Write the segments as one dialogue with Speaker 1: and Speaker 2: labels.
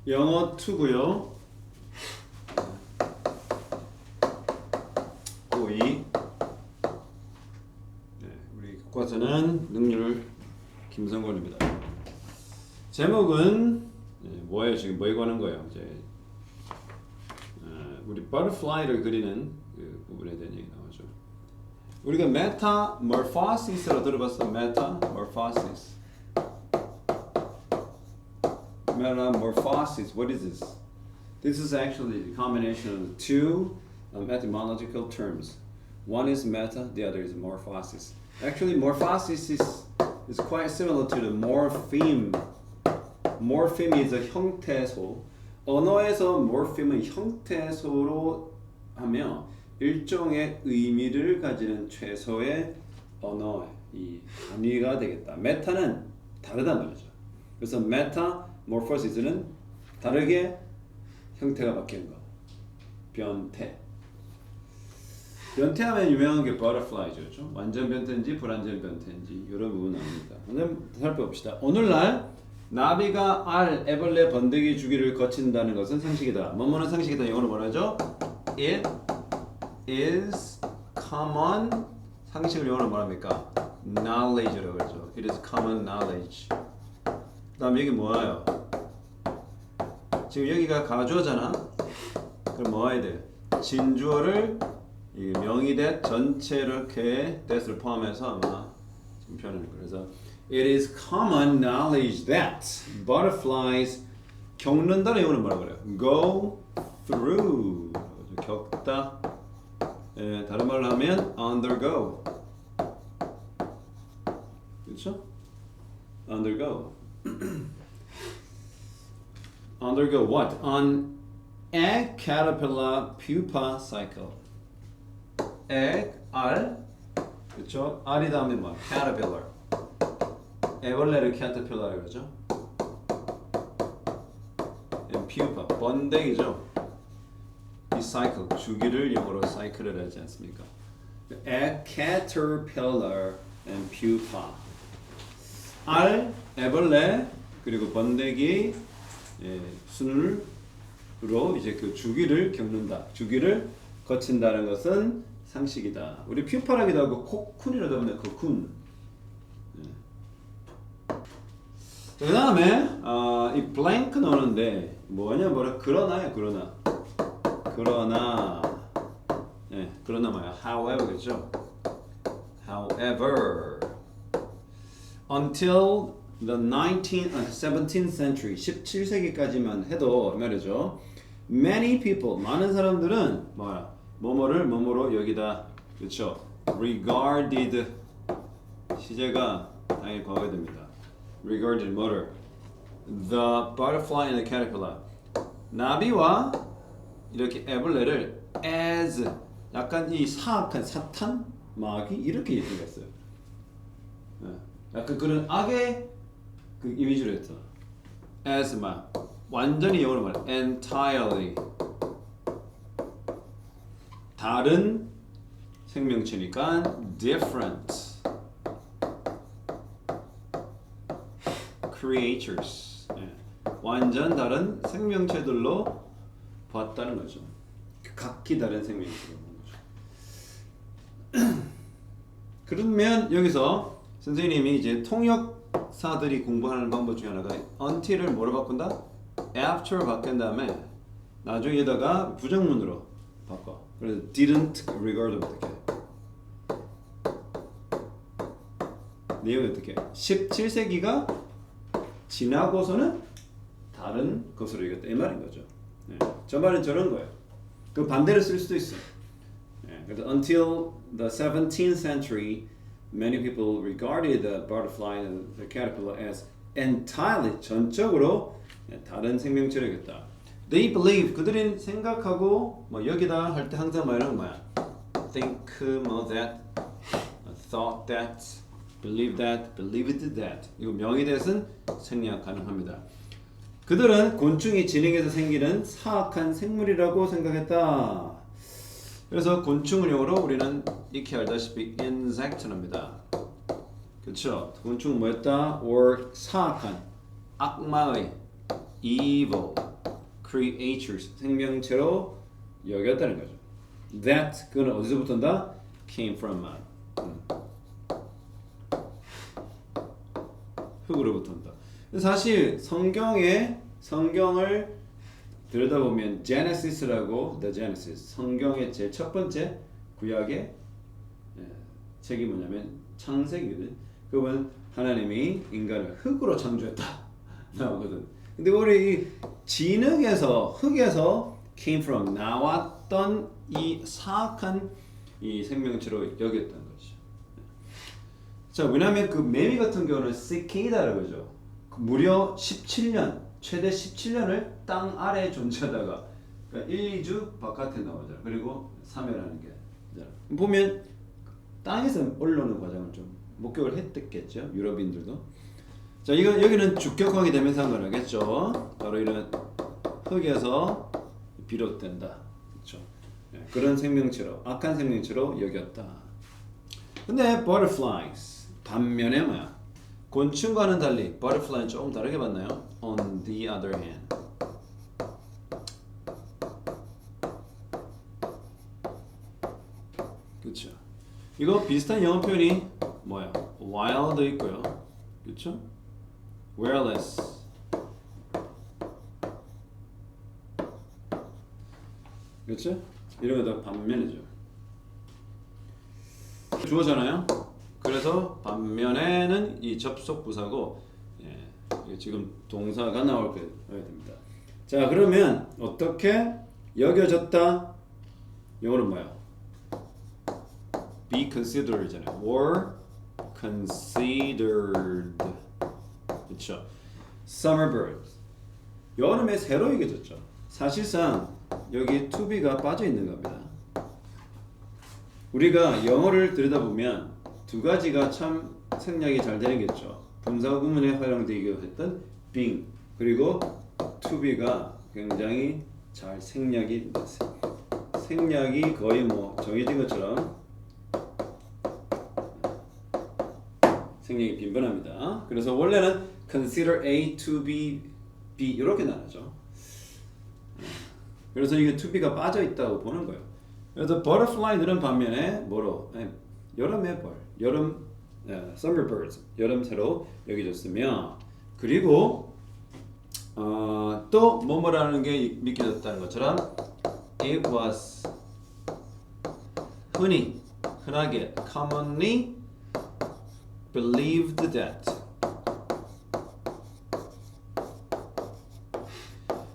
Speaker 1: 영어 2고요. 고2. 네, 우리 교과서는 능률 김성곤입니다. 제목은 뭐예요? 지금 뭐에 관한 거예요? 이제 우리 버터플라이를 그리는 그 부분에 대한 얘기 나오죠. 우리가 메타모포시스로 들어봤어? 메타모포시스. Metamorphosis. What is this? This is actually a combination of the two etymological terms. One is meta, the other is morphosis. Actually, morphosis is quite similar to the morpheme. Morpheme is a 형태소. 언어에서 morpheme은 형태소로 하며 일종의 의미를 가지는 최소의 언어의 이 단위가 되겠다. 메타는 다르단 말이죠. 그래서 메타모포시스는 다르게 형태가 바뀌는 거. 변태. 변태하면 유명한 게 버터플라이죠. 그렇죠? 완전 변태인지 불완전 변태인지 이런 부분 나옵니다. 오늘 살펴봅시다. 오늘날 나비가 알, 애벌레, 번데기 주기를 거친다는 것은 상식이다. 뭐뭐는 상식이다. 영어로 뭐라죠? It is common. 상식을 영어로 뭐랍니까? Knowledge라고 그러죠. It is common knowledge. 그 다음 여기 뭐예요? 지금 여기가 가주어잖아. 그럼 뭐 해야 돼? 진주어를 이 명의대 전체 이렇게 that을 포함해서 아마 지금 표현하는 거예요. 그래서 It is common knowledge that butterflies 겪는다는 영어는 뭐라고 그래요? Go through. 겪다. 예, 다른 말로 하면 undergo. 그렇죠? undergo. undergo what? On egg caterpillar pupa cycle. egg, 알, 그렇죠? 알이 다음에 뭐? caterpillar. 애벌레를 caterpillar라고 그러죠. and pupa, 번데기죠. 이 cycle, 주기를 영어로 cycle을 하지 않습니까? egg, caterpillar, and pupa. 알, 애벌레, 그리고 번데기, 순으로 이제 그 주기를 겪는다. 주기를 거친다는 것은 상식이다. 우리 퓨파라기도 하고 코쿤이라고 하면 코쿤. 그 다음에 이 블랭크 넣는데 뭐냐 그러나요. 그러나 그러나 뭐야? However 그렇죠? However until the 17th century 17세기까지만 해도 말이죠. Many people 많은 사람들은 뭐뭐를 여기다 그렇죠? regarded 시제가 당연히 과거가 됩니다. regarded 뭐를 the butterfly and the caterpillar 나비와 이렇게 애벌레를 as 약간 이 사악한 사탄 마귀 이렇게 얘기했어요. 약간 그런 악의 그 이미지로 했어. as 완전히 영어로 말해 entirely 다른 생명체니까 different creatures 완전 다른 생명체들로 봤다는 거죠. 각기 다른 생명체로 보는 거죠. 그러면 여기서 선생님이 이제 통역사들이 공부하는 방법 중에 하나가 until을 뭐로 바꾼다? after로 바꾼 다음에 나중에다가 부정문으로 바꿔. 그래서 didn't regard 어떻게? 내용이 어떻게? 17세기가 지나고서는 다른 것으로 이겼다 이 말인 거죠. 저 말은 저런 거예요. 그 반대로 쓸 수도 있어. 그래서 until the 17th century, many people regarded the butterfly and the caterpillar as entirely 전적으로 다른 생명체를 이겼다. They believe 그들이 생각하고 뭐 여기다 할 때 항상 말하는 거야. Think that, thought that, believe that, believed that. 이거 명의대에서는 생략 가능합니다. 그들은 곤충이 진흙에서 생기는 사악한 생물이라고 생각했다. 그래서 곤충을 영어로 우리는 익히 알다시피 insect랍니다. 그렇죠? 곤충은 뭐였다? or 사악한, 악마의, evil. creatures 생명체로 여겼다는 거죠. That 그는 어디서부터 온다? Came from 흙으로부터 온다. 사실 성경을 들여다보면 Genesis라고 The Genesis 성경의 제일 첫 번째 구약의 책이 뭐냐면 창세기거든. 그러면 하나님이 인간을 흙으로 창조했다 나오거든. 근데 우리 이 진흙에서 흙에서 came from 나왔던 이 사악한 이 생명체로 여겼던 것이죠. 자, 왜냐하면 그 매미 같은 경우는 시케이다라고 그러죠. 무려 17년 최대 17년을 땅 아래에 존재하다가 그러니까 1, 2주 바깥에 나오잖아. 그리고 사멸하는 게 보면 땅에서 올라오는 과정을 좀 목격을 했겠죠. 유럽인들도. 자, 이거 여기는 주격하게 되면 상관하겠죠. 바로 이런 흙에서 비롯된다. 그렇죠. 네, 그런 생명체로 악한 생명체로 여겼다. 근데 butterflies 반면에 뭐야? 곤충과는 달리 butterfly는 조금 다르게 봤나요? On the other hand. 그렇죠. 이거 비슷한 영어 표현이 뭐야? wild 있고요. 그렇죠? wireless. 그렇죠? 이런 거 다 반면이죠. 주어잖아요. 그래서 반면에는 이 접속 부사고 지금 동사가 나올 거야 됩니다. 자, 그러면 어떻게 여겨졌다? 영어로 뭐야? be considered잖아요. were considered. 그렇죠. summer birds. 여름에 새로 여겨졌죠. 사실상 여기 to be가 빠져 있는 겁니다. 우리가 영어를 들여다보면 두 가지가 참 생략이 잘 되는 게 있죠. 분사 구문에 활용되기도 했던 being 그리고 to be가 굉장히 잘 생략이 됐어요. 생략이 거의 뭐 정해진 것처럼 생략이 빈번합니다. 그래서 원래는 consider A, to be, B 이렇게 나누죠. 그래서 이게 to be가 빠져 있다고 보는 거예요. 그래서 butterfly들은 반면에 뭐로? 여름의 벌, summer birds, 여름 새로 여겨졌으며 그리고 또 뭐뭐라는 게 믿겨졌다는 것처럼 it was 흔하게 commonly believed that.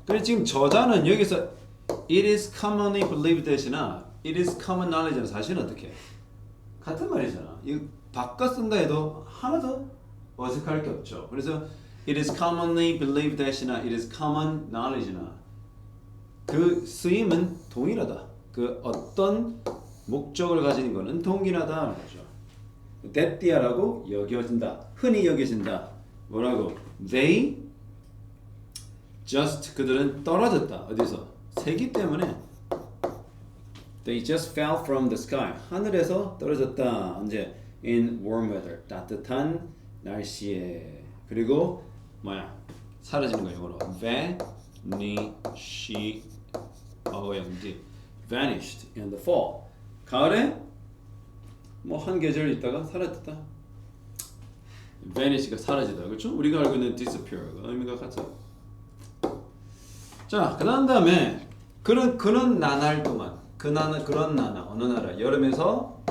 Speaker 1: 그래서 지금 저자는 여기서 it is commonly believed that이나 it is common knowledge는 사실은 어떻게 같은 말이잖아. 이거 바꿔 쓴다 해도 하나도 어색할 게 없죠. 그래서 it is commonly believed that이나 it is common knowledge나 그 쓰임은 동일하다. 그 어떤 목적을 가진 거는 동일하다는 거죠. that이라고 여겨진다. 흔히 여겨진다. 뭐라고? They just 그들은 떨어졌다. 어디서? 세기 때문에 They just fell from the sky. 하늘에서 떨어졌다. 언제? In warm weather. 따뜻한 날씨에. 그리고 뭐야? 사라지는 거 영어로 vanished in the fall. 가을에 뭐 한 계절 있다가 사라졌다. vanish가 사라지다. 그렇죠? 우리가 알고 있는 disappear가 의미가 같죠. 자, 그다음에 그는 나날 동안 그런 나나 어느 나라 여름에서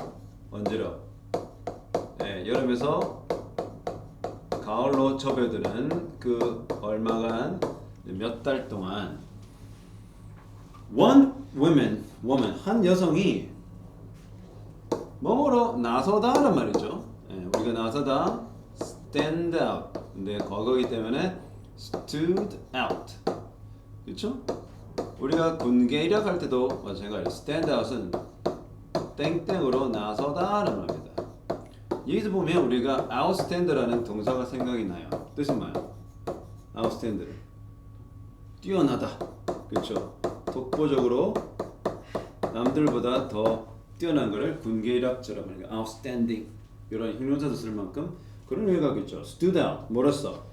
Speaker 1: 언제로? 여름에서 가을로 접어드는 그 얼마간 몇 달 동안 one woman 한 여성이 뭐뭐로 나서다란 말이죠. 우리가 나서다 stand out. 근데 과거이기 때문에 stood out. 그렇죠? 우리가 군계 이력할 때도 마찬가지로 stand out은 땡땡으로 나서다라는 말입니다. 여기서 보면 우리가 outstand라는 동사가 생각이 나요. 뜻은 뭐예요? outstand 뛰어나다. 그렇죠? 독보적으로 남들보다 더 뛰어난 것을 군계 이력처럼 outstanding 이런 형용사도 쓸 만큼 그런 의미가 있죠. stood out 뭐로써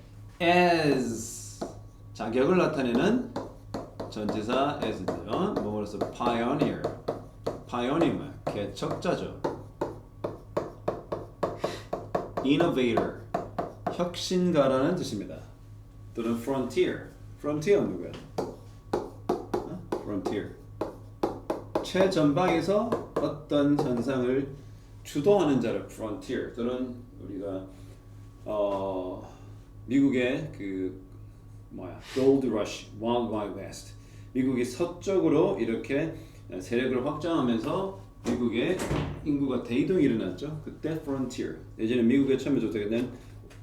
Speaker 1: as 자격을 나타내는 전치사 as죠. 뭐로서 pioneer. pioneer 뭐야? 개척자죠. innovator. 혁신가라는 뜻입니다. 또는 frontier. frontier는 누구야? frontier. 최전방에서 어떤 현상을 주도하는 자를 frontier 또는 우리가 미국의 그 gold rush, wild wild west. 미국이 서쪽으로 이렇게 세력을 확장하면서 미국의 인구가 대이동이 일어났죠. 그때 frontier. 예전에 미국에 처음에 도착된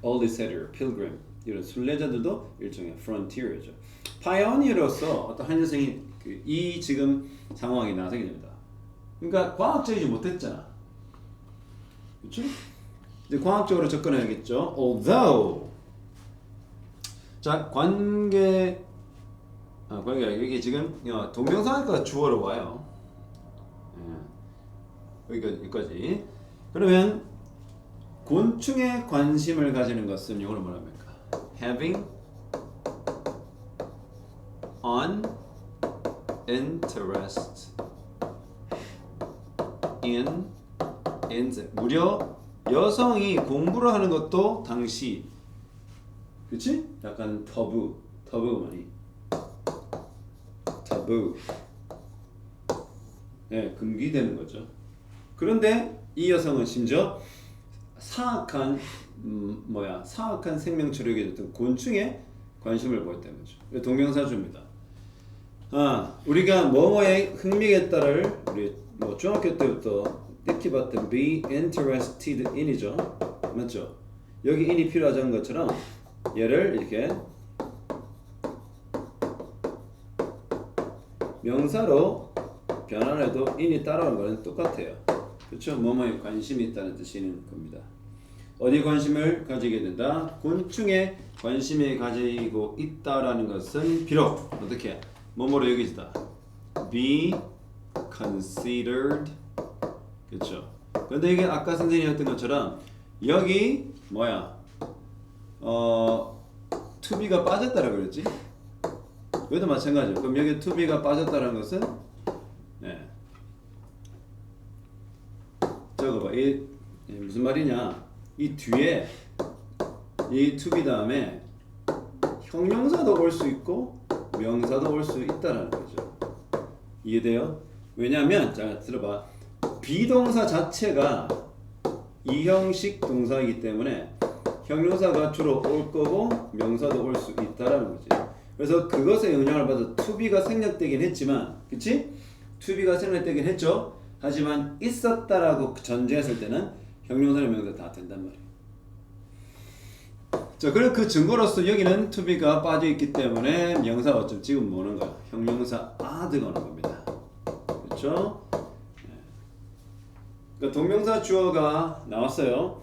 Speaker 1: early settler, pilgrim 이런 순례자들도 일종의 frontier이죠. pioneer로서 어떤 한 현상이 이 지금 상황이 나서게 됩니다. 그러니까 과학적이지 못했잖아. 그렇죠? 이제 과학적으로 접근해야겠죠. Although 자 관계 이게 지금 동명사니까 주어로 와요. 여기까지. 그러면 곤충에 관심을 가지는 것은 영어로 뭐라 합니까? Having an interest in 무려 여성이 공부를 하는 것도 당시 그치? 약간 터부 많이 타부 네, 금기되는 거죠. 그런데 이 여성은 심지어 사악한 생명 체력이 됐던 곤충에 관심을 보였다는 거죠. 동명사주입니다. 우리가 뭐뭐에 흥미겠다를 우리 중학교 때부터 띠키봤던 be interested in이죠. 맞죠? 여기 in이 필요하다는 것처럼 얘를 이렇게 명사로 변환해도 in이 따라오는 거는 똑같아요. 그렇죠? 뭐뭐에 관심이 있다는 뜻이는 겁니다. 어디 관심을 가지게 된다? 곤충에 관심을 가지고 있다라는 것은 비록 어떻게 뭐뭐로 여기지다. be considered 그렇죠? 근데 이게 아까 선생님이 했던 것처럼 여기 to be가 빠졌다라고 그랬지? 여기도 마찬가지예요. 그럼 여기 to be가 빠졌다라는 것은 적어봐. 이 무슨 말이냐? 이 뒤에 이 to be 다음에 형용사도 올 수 있고 명사도 올 수 있다라는 거죠. 이해돼요? 왜냐하면 자 들어봐. 비동사 자체가 이형식 동사이기 때문에 형용사가 주로 올 거고 명사도 올 수 있다라는 거지. 그래서 그것에 영향을 받아 to be가 생략되긴 했지만, 그치? to be가 생략되긴 했죠. 하지만 있었다라고 전제했을 때는 형용사나 명사 다 된단 말이에요. 자, 그리고 그 증거로서 여기는 to be가 빠져 있기 때문에 명사가 어쩜 지금 뭐는 거야? 형용사 add가 오는 겁니다. 그렇죠? 그러니까 동명사 주어가 나왔어요.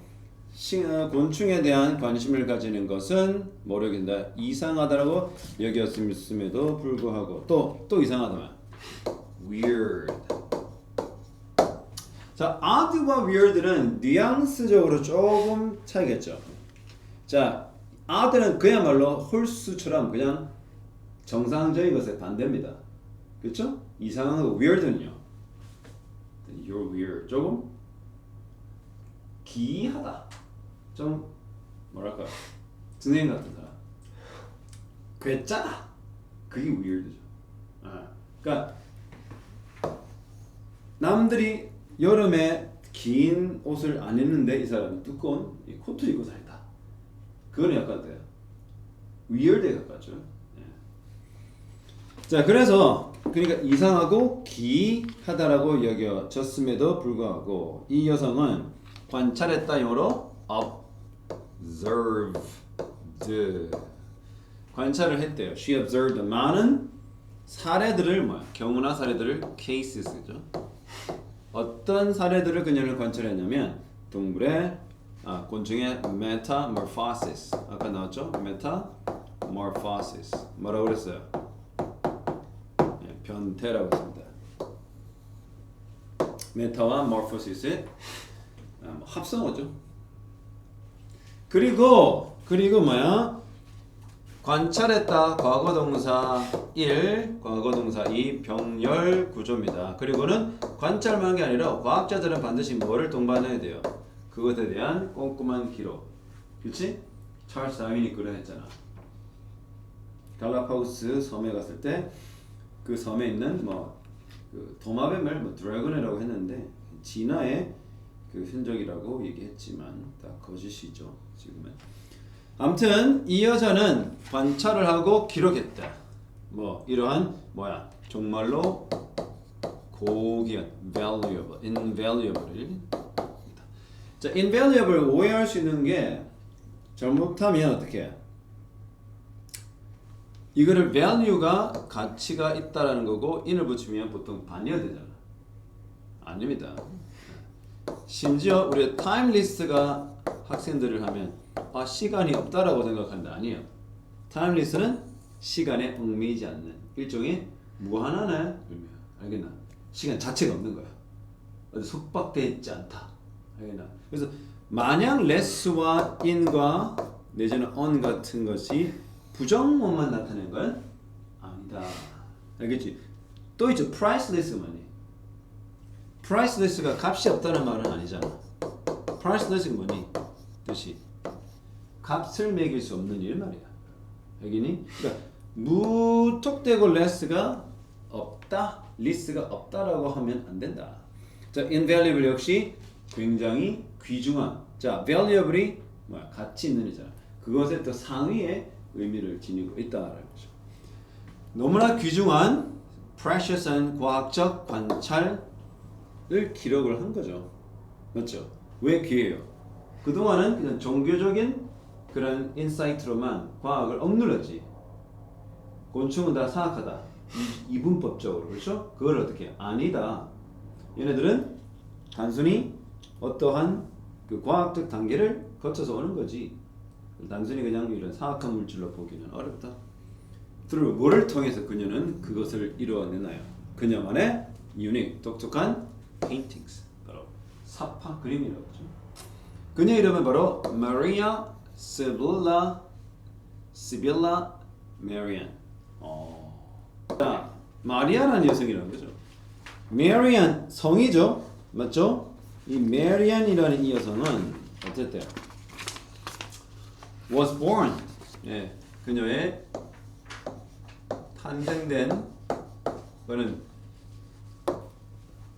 Speaker 1: 곤충에 대한 관심을 가지는 것은 뭐로 여긴다? 이상하다라고 여겼음에도 불구하고 또 이상하다면 weird. 자, odd와 weird는 뉘앙스적으로 조금 차이겠죠. 자, odd는 그야말로 홀수처럼 그냥 정상적인 것의 반대입니다. 그렇죠? 이상한 거 weird는요. You're weird. 조금 기이하다. 좀 뭐랄까요? 선생님 같은 사람. 괴짜다. 그게 weird죠. 그러니까 남들이 여름에 긴 옷을 안 입는데 이 사람이 두꺼운 이 코트 입고 다닌다. 그거는 약간 돼요. weird에 가깝죠. 자, 그래서 그러니까 이상하고 기이하다라고 여겨졌음에도 불구하고 이 여성은 관찰했다 영어로 observed 관찰을 했대요. She observed 많은 사례들을 경우나 사례들을 cases죠. 어떤 사례들을 그녀는 관찰했냐면 동물의 곤충의 metamorphosis 아까 나왔죠? metamorphosis 뭐라고 그랬어요? 변태라고 했습니다. 메타와 morphosis의 합성어죠. 그리고 관찰했다 과거동사 1, 과거동사 2 병렬 구조입니다. 그리고는 관찰만 한 게 아니라 과학자들은 반드시 뭐를 동반해야 돼요? 그것에 대한 꼼꼼한 기록. 그렇지? 찰스 다윈이 그래 했잖아. 갈라파고스 섬에 갔을 때 그 섬에 있는 그 도마뱀을 드래곤이라고 했는데 진화의 그 흔적이라고 얘기했지만 다 거짓이죠. 지금은. 아무튼 이 여자는 관찰을 하고 기록했다. 이러한 정말로 고귀한 valuable, invaluable. 자, invaluable 오해할 수 있는 게 잘못하면 어떻게? 이거를 value가 가치가 있다라는 거고 in을 붙이면 보통 반의어되잖아. 아닙니다. 심지어 우리 timeless가 학생들을 하면 시간이 없다라고 생각하는데 아니에요. timeless는 시간에 얽매이지 않는 일종의 무한한 의미야. 알겠나? 시간 자체가 없는 거야. 어디 속박되어 있지 않다. 알겠나? 그래서 마냥 less와 in과 내지는 on 같은 것이 부정어만 나타내는 건 아니다. 알겠지? 또 있죠. priceless가 뭐니? priceless가 값이 없다는 말은 아니잖아. priceless가 뭐니? 뜻이 값을 매길 수 없는 일 말이야. 알겠니? 그러니까 무턱대고 less가 없다, less가 없다라고 하면 안 된다. 자, invaluable 역시 굉장히 귀중한. 자, valuable이 가치 있는 이잖아. 그것의 또 상위의 의미를 지니고 있다라는 거죠. 너무나 귀중한 precious한 과학적 관찰을 기록을 한 거죠. 맞죠? 왜 귀해요? 그동안은 그냥 종교적인 그런 인사이트로만 과학을 억눌렀지. 곤충은 다 사악하다. 이분법적으로. 그렇죠? 그걸 어떻게? 아니다. 얘네들은 단순히 어떠한 그 과학적 단계를 거쳐서 오는 거지. 단순히 그냥 이런 사악한 물질로 보기는 어렵다. 그리고 뭐를 통해서 그녀는 그것을 이루어내나요? 그녀만의 유닉, 독특한 paintings, 바로 사파 그림이라고 하죠. 그녀 이름은 바로 Maria Sibylla Marian. 자, 마리아라는 여성이라는 거죠. Marian 성이죠, 맞죠? 이 Marian이라는 이 여성은 어쨌대요? Was born. 예, 그녀의 탄생된 거는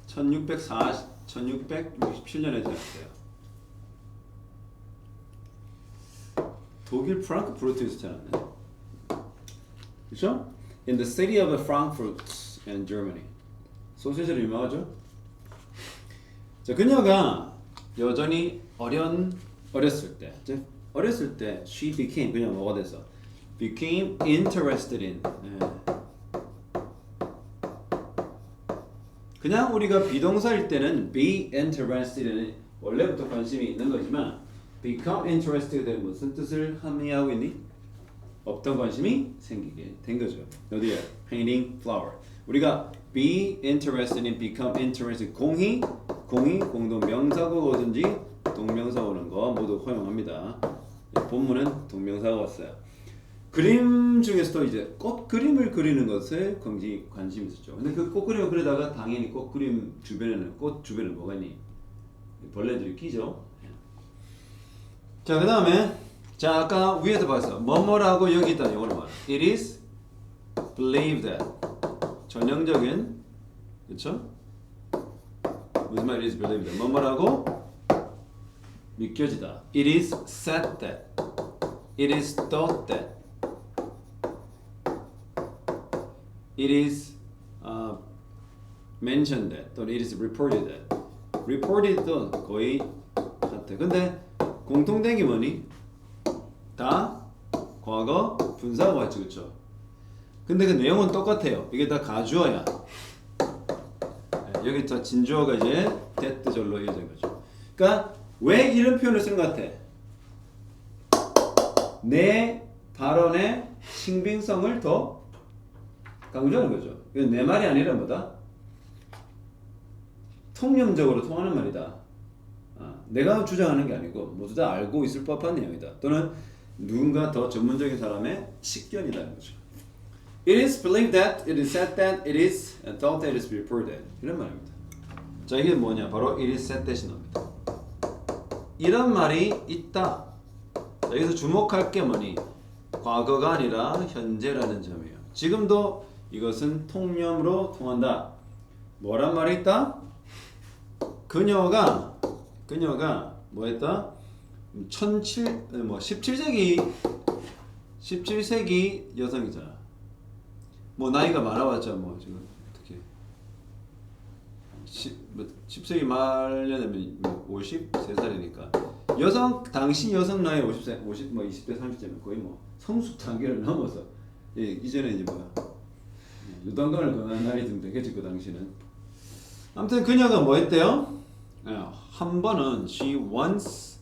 Speaker 1: 1667년에 되었대요. 독일 프랑크푸르트에서 태어났네. 그렇죠? In the city of Frankfurt in Germany. 소시지로 유명하죠? 자, 그녀가 여전히 어렸을 때 she became 그냥 뭐가 돼서 became interested in. 그냥 우리가 비동사일 때는 be interested in 원래부터 관심이 있는 거지만 become interested 되는 무슨 뜻을 함의하고 있니? 없던 관심이 생기게 된 거죠. 어디에? Painting flower. 우리가 be interested in, become interested 공히 공동 명사고든지 동명사 오는 거 모두 허용합니다. 본문은 동명사가 왔어요. 그림 중에서도 이제 꽃 그림을 그리는 것에 관심이 있었죠. 근데 그 꽃 그림을 그리다가 당연히 꽃 그림 주변에는 꽃 주변에 뭐가 있니? 벌레들이 끼죠. 자, 그 다음에 자, 아까 위에서 봤어. 뭐뭐라고 여기 있다. 이거는 뭐야? It is believed that. 전형적인, 그렇죠? 무슨 말? It is believed that. 뭐뭐라고 믿겨지다. It is said that. It is thought that. It is mentioned that. 또는 it is reported that. reported도 거의 같아. 근데 공통된 게 뭐니? 다 과거 분사하고 같이, 그렇죠? 근데 그 내용은 똑같아요. 이게 다 가주어야. 여기 다 진주어가 이제 that절로 이어진 거죠. 그러니까 왜 이런 표현을 쓰는 것 같아? 내 발언의 신빙성을 더 강조하는 거죠. 이건 내 말이 아니라 뭐다? 통념적으로 통하는 말이다. 내가 주장하는 게 아니고 모두 다 알고 있을 법한 내용이다. 또는 누군가 더 전문적인 사람의 식견이라는 거죠. It is believed that, it is said that, it is thought that, it is reported. 이런 말입니다. 자, 이게 뭐냐? 바로 it is said that이 나옵니다. 이런 말이 있다. 자, 여기서 주목할 게 뭐니? 과거가 아니라 현재라는 점이에요. 지금도 이것은 통념으로 통한다. 뭐란 말이 있다? 그녀가 뭐 했다? 17세기 여성이잖아. 뭐 나이가 많아봤자 뭐 지금 어떻게 10세기 말년에면 53살이니까 여성 당시 여성 나이 50세 50 뭐 20대 30대면 거의 뭐 성숙 단계를 넘어서 이전에 이제 뭐야 유단강을 건너는 나이 좀 되겠지 그 당시는. 아무튼 그녀가 뭐 했대요? 한 번은 she once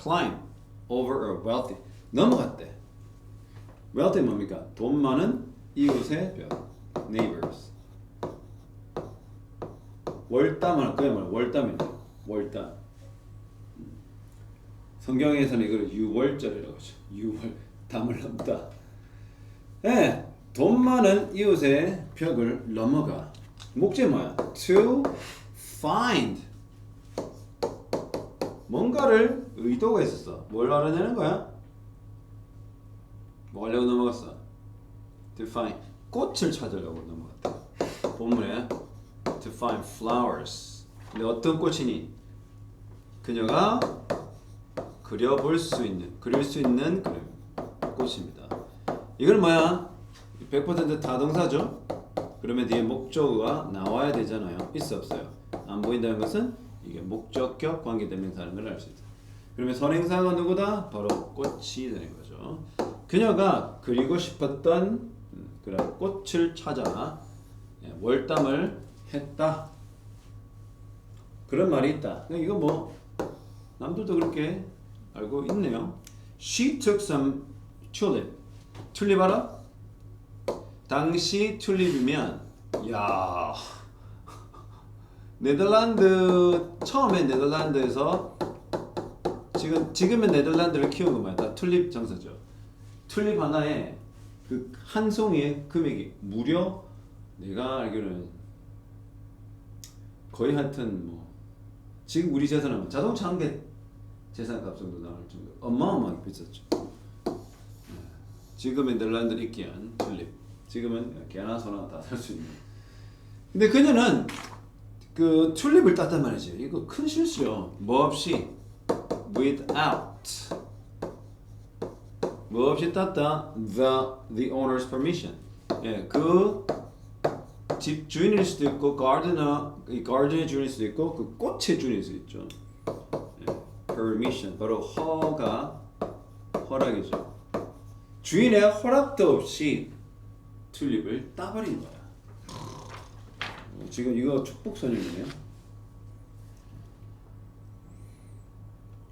Speaker 1: climbed over a wealthy 넘어갔대. wealthy 뭡니까? 돈 많은 이웃의 벽 neighbors. 월담을 그야말로 월담이네. 월담. 성경에서는 이걸 유월절이라고 하죠. 유월 담을 넘다. 네, 돈 많은 이웃의 벽을 넘어가. 목적이 뭐야? To find. 뭔가를 의도가 있었어. 뭘 알아내는 거야? 뭐 하려고 넘어갔어? To find. 꽃을 찾으려고 넘어갔다. 본문에 to find flowers. 근데 어떤 꽃이니? 그녀가 그릴 수 있는 꽃입니다. 이건 뭐야? 100% 타동사죠? 그러면 뒤에 목적어가 나와야 되잖아요. 있어 없어요? 안 보인다는 것은 이게 목적격 관계대명사라는 걸 알 수 있다. 그러면 선행사가 누구다? 바로 꽃이 되는 거죠. 그녀가 그리고 싶었던 그런 꽃을 찾아 월담을 했다. 그런 말이 있다. 이거 뭐 남들도 그렇게 알고 있네요. She took some tulip. 튤립 알아? 당시 튤립이면 야 처음에 네덜란드에서 지금의 네덜란드를 키운 거 뭐야? 다 튤립 장사죠. 튤립 하나에 그 한 송이의 금액이 무려 내가 알기로는 거의 하여튼 뭐 지금 우리 재산은 자동차 한 개 재산값 정도 나올 정도 어마어마하게 비쌌죠. 지금의 네덜란드 있기엔 튤립 지금은 개나 소나 다 살 수 있는. 근데 그녀는 그 튤립을 땄단 말이지. 이거 큰 실수요. 뭐 없이 without 뭐 없이 땄다. the owner's permission. 예, 그 집 주인일 수도 있고 가든의 주인일 수도 있고 그 꽃의 주인일 수도 있죠. 예, permission 바로 허락이죠. 주인의 허락도 없이 튤립을 따버린 거야. 지금 이거 축복소년이네요.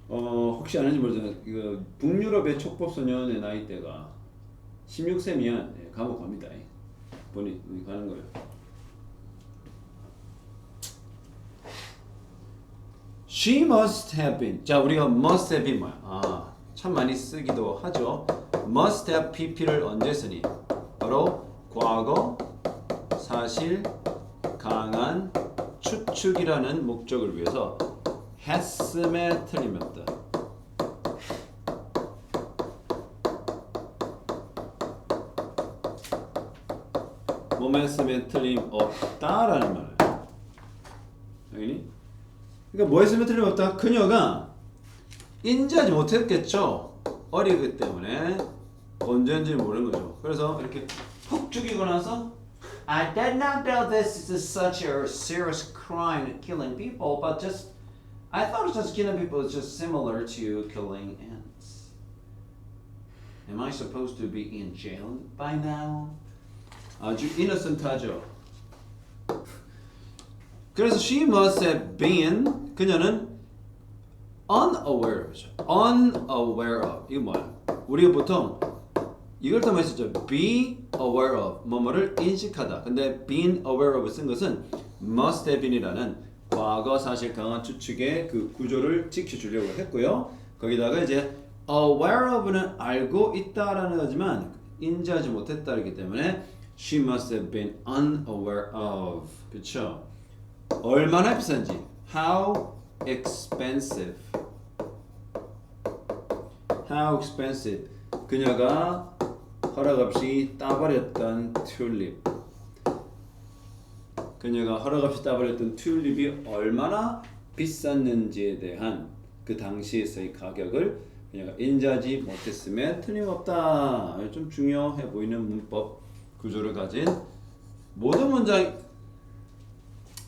Speaker 1: 혹시 아는지 모르지만 이거 북유럽의 촉법소년의 나이대가 16세면 감옥 갑니다. 본인이 가는 거예요. She must have been. 자, 우리가 must have been 뭐야? 참 많이 쓰기도 하죠. must have pp를 언제 쓰니? 바로 과거, 사실, 강한, 추측이라는 목적을 위해서 has음에 틀림없다. 몸에 쓰면 틀림없다라는 말이에요. 당연히. 그러니까 뭐에 쓰면 틀림없다? 그녀가 인지하지 못했겠죠. 어리기 때문에 언제인지 모르는 거죠. 그래서 이렇게 푹 죽이고 나서 I did not know this is such a serious crime, killing people, but I thought just killing people is just similar to killing ants. Am I supposed to be in jail by now? 아주 innocent하죠. 그래서 she must have been 그녀는 unaware of죠. unaware of 이거 뭐야? 우리가 보통 이걸 더 많이 쓰죠. be aware of 뭐뭐를 인식하다. 근데 being aware of 쓴 것은 must have been이라는 과거 사실 강한 추측의 그 구조를 지켜주려고 했고요. 거기다가 이제 aware of는 알고 있다라는 거지만 인지하지 못했다기 때문에 she must have been unaware of. 그렇죠? 얼마나 비싼지. How expensive. How expensive. 그녀가 허락 없이 따버렸던 튤립. 그녀가 허락 없이 따버렸던 튤립이 얼마나 비쌌는지에 대한 그 당시에서의 가격을 그녀가 인지하지 못했으면 틀림없다. 좀 중요해 보이는 문법 구조를 가진 모든 문장.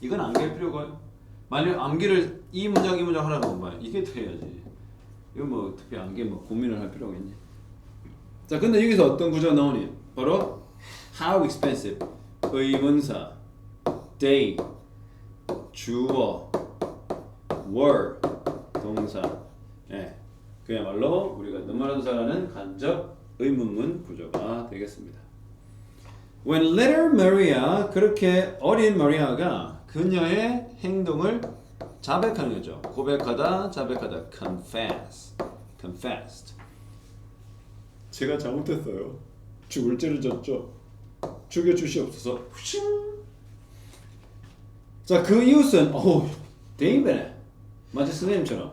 Speaker 1: 이건 암기할 필요가. 만약 암기를 이 문장 하라고 하면 이게 돼야지. 이거 뭐 특별히 암기 뭐 고민을 할 필요가 있니? 자, 근데 여기서 어떤 구조가 나오니? 바로 how expensive 의문사, they 주어, were 동사. 예, 그야말로 우리가 너무나도 잘 아는 간접 의문문 구조가 되겠습니다. When little Maria, 그렇게 어린 마리아가 그녀의 행동을 자백하는 거죠. 고백하다, 자백하다. confessed. 제가 잘못했어요. 죽을 죄를 졌죠. 죽여주시옵소서. 자, 그 이웃은 대인배네. 마치 선생님처럼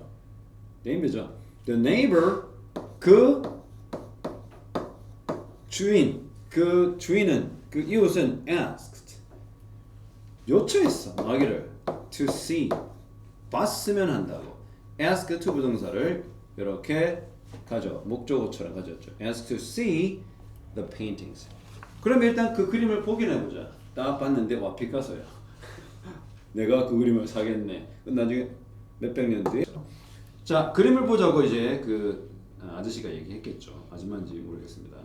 Speaker 1: 대인배죠. The neighbor, 그 주인은 그 이웃은 asked, 요청했어. 마귀를 to see, 봤으면 한다고. ask to 부동사를 이렇게 목적어처럼 가졌죠. ask to see the paintings. 그럼 일단 그 그림을 보긴 해보자. 딱 봤는데 와 피카소야. 내가 그 그림을 사겠네. 나중에 몇백 년 뒤에. 자, 그림을 보자고 이제 그 아저씨가 얘기했겠죠. 아줌마인지 모르겠습니다.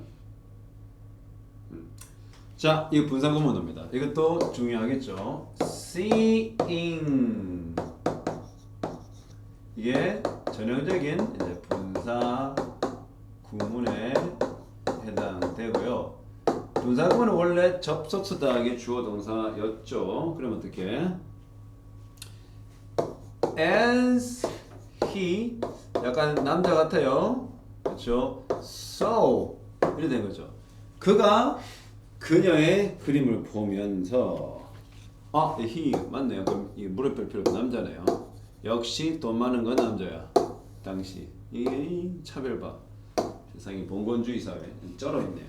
Speaker 1: 자, 이거 분사구문어입니다. 이것도 중요하겠죠. seeing. 이게 전형적인 이제 분사 구문에 해당되고요. 분사 구문은 원래 접속사 더하기 주어 동사였죠. 그럼 어떻게? As he, 약간 남자 같아요. 그렇죠? So 이렇게 된 거죠. 그가 그녀의 그림을 보면서 he 맞네요. 그럼 이 물음표 필요 없고 남자네요. 역시 돈 많은 건 남자야. 당시 이 차별 봐. 세상에 봉건주의 사회 쩔어 있네요.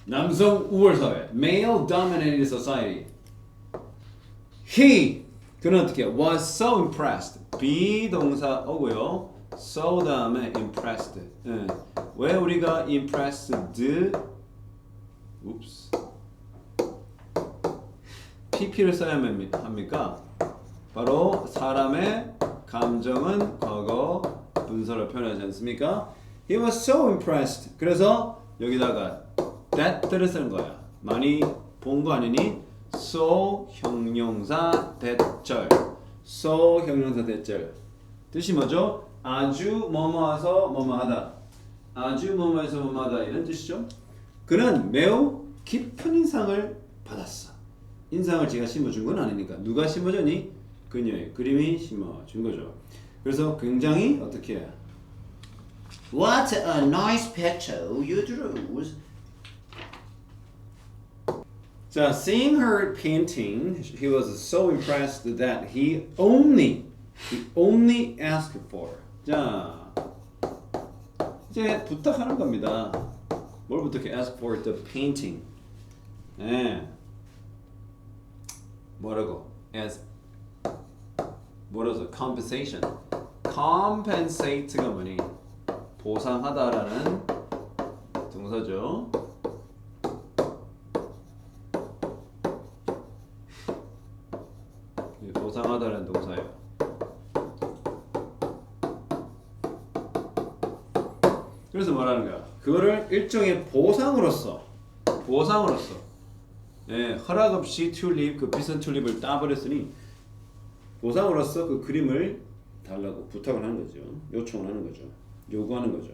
Speaker 1: 남성 우월 사회, male dominated society. 그는 어떻게 was so impressed. 비동사 오고요. so 다음에 impressed. 왜 우리가 impressed? pp를 써야 합니까? 바로 사람의 감정은 과거 분사로 표현하지 않습니까? He was so impressed. 그래서 여기다가 that를 쓰는 거야. 많이 본 거 아니니? so 형용사 대절. so 형용사 대절. 뜻이 뭐죠? 아주 뭐뭐해서 뭐뭐하다. 아주 뭐뭐해서 뭐뭐하다 이런 뜻이죠. 그는 매우 깊은 인상을 받았어. 인상을 제가 심어준 건 아니니까 누가 심어줬니? 그녀의 그림이 심어준 거죠. 그래서 굉장히 어떻게 해요?
Speaker 2: What a nice picture you drew.
Speaker 1: 자, seeing her painting, he was so impressed that he only asked for. 자, 이제 부탁하는 겁니다. 뭘 부탁해? Ask for the painting. 네. 뭐라고? 뭐라서? compensation. compensate가 뭐니? 보상하다라는 동사죠. 보상하다라는 동사예요. 그래서 뭐라는 거야? 그거를 일종의 보상으로서 예, 허락 없이 튤립, 그 비싼 튤립을 따버렸으니 보상으로서 그 그림을 달라고 부탁을 하는 거죠. 요청을 하는 거죠. 요구하는 거죠.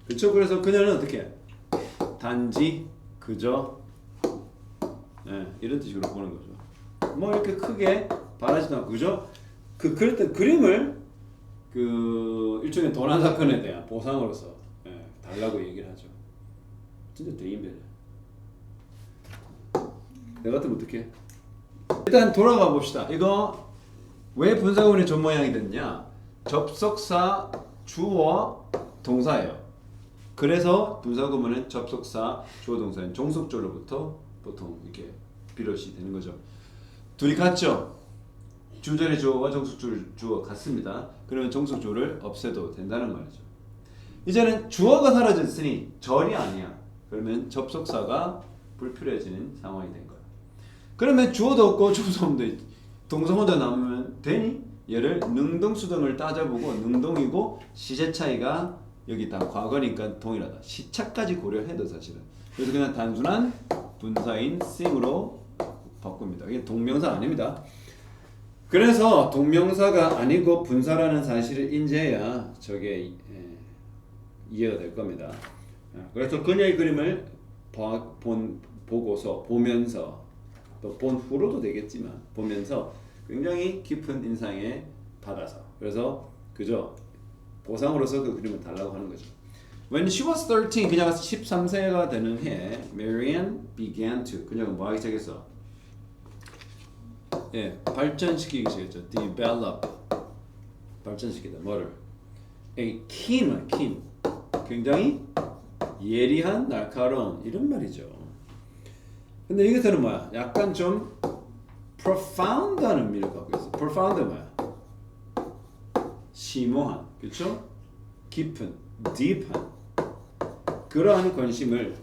Speaker 1: 그렇죠? 그래서 그녀는 어떻게? 단지 그저 이런 뜻으로 보는 거죠. 뭐 이렇게 크게 바라지도 않고 그죠? 그랬던 그림을 그 일종의 도난 사건에 대한 보상으로서 달라고 얘기를 하죠. 진짜 대인배네. 내가 같으면 어떡해? 일단 돌아가 봅시다. 이거 왜 분사구문이 전 모양이 됐냐? 접속사, 주어, 동사예요. 그래서 분사구문은 접속사, 주어, 동사인 종속조로부터 보통 이렇게 비롯이 되는 거죠. 둘이 같죠? 주절의 주어와 종속조의 주어 같습니다. 그러면 종속조를 없애도 된다는 말이죠. 이제는 주어가 사라졌으니 절이 아니야. 그러면 접속사가 불필요해지는 상황이 된 거야. 그러면 주어도 없고 접속도 없는데 동사 혼자 남으면 되니? 얘를 능동수동을 따져보고 능동이고 시제 차이가 여기 다 과거니까 동일하다. 시차까지 고려해도 사실은. 그래서 그냥 단순한 분사인 싱으로 바꿉니다. 이게 동명사 아닙니다. 그래서 동명사가 아니고 분사라는 사실을 인지해야 저게 이해가 될 겁니다. 그래서 그녀의 그림을 보면서 또 본 후로도 되겠지만 보면서 굉장히 깊은 인상에 받아서 그래서 그저 보상으로서 그 그림을 달라고 하는 거죠. When she was 13, 그녀가 13세가 되는 해, Marianne began to 그녀가 뭐 하기 시작했어? 발전시키기 시작했죠. Develop 발전시키다. 뭐를? A keen 굉장히 예리한 날카로운 이런 말이죠. 근데 이것들은 뭐야? 약간 좀 profound한 의미를 갖고 있어. profound 뭐야? 심오한, 그렇죠? 깊은, deep한 그러한 관심을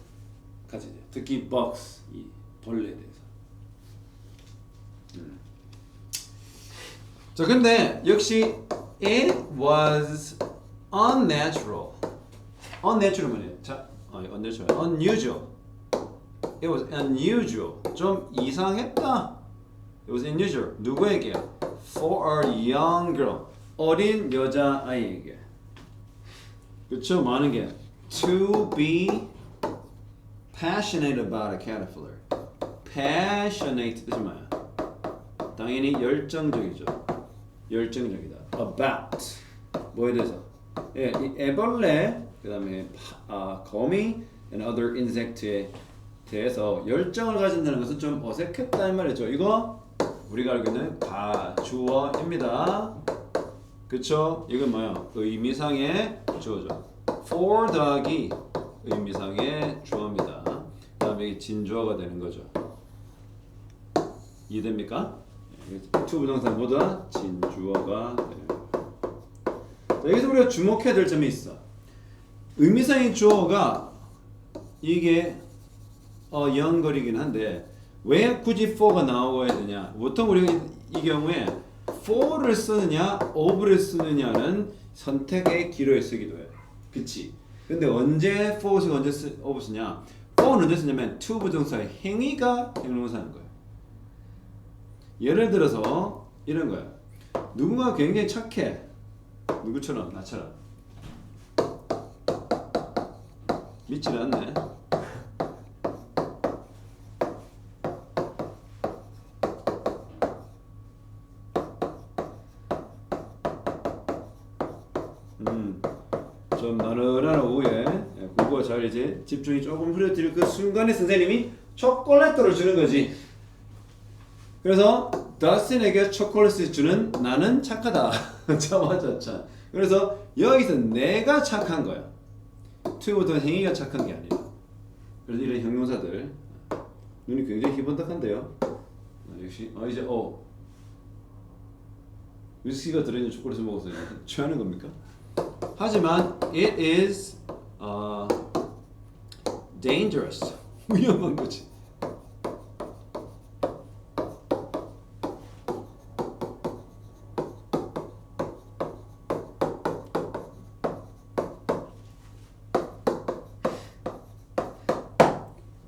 Speaker 1: 가지죠. 특히 bugs, 이 벌레에 대해서. 자, 근데 역시 it was unnatural. unnatural 뭐냐? 자, unusual. It was unusual. 좀 이상했다. It was unusual. 누구에게? For a young girl. 어린 여자 아이에게. 그렇죠? 많은 게 to be passionate about a caterpillar. passionate 뜻이 뭐야? 당연히 열정적이죠. 열정적이다. about 뭐에 대해서? 이 애벌레 그다음에 거미 and other insect에 대해서 열정을 가진다는 것은 좀 어색했다 이 말이죠. 이거 우리가 알고 있는 가주어입니다. 그쵸? 이건 뭐야? 의미상의 주어죠. for 더하기 의미상의 주어입니다. 그 다음에 진주어가 되는 거죠. 이해됩니까? 투 부정사 모두 다 진주어가 되는 거예요. 자, 여기서 우리가 주목해야 될 점이 있어. 의미상의 주어가 이게 연거리긴 한데 왜 굳이 for가 나오고 해야 되냐? 보통 우리가 이 경우에 for를 쓰느냐, of를 쓰느냐는 선택의 기로에 쓰기도 해. 그치? 근데 언제 for 쓰고 언제 of 쓰냐? for는 언제 쓰냐면 to 부정사의 행위가 형용사인 거야. 예를 들어서 이런 거야. 누군가 굉장히 착해. 누구처럼? 나처럼. 믿질 않네. 좀 나른한 오후에 공부가 잘 이제 집중이 조금 흐려질 그 순간에 선생님이 초콜릿을 주는 거지. 그래서 더스틴에게 초콜릿을 주는 나는 착하다. 자화자찬. 그래서 여기서 내가 착한 거야. 투부터 행위가 착한 게 아니라. 그래서 이런 형용사들 눈이 굉장히 희번덕한데요. 역시 이제 위스키가 들어있는 초콜릿을 먹어서 취하는 겁니까? 하지만 it is dangerous. 위험한 거지.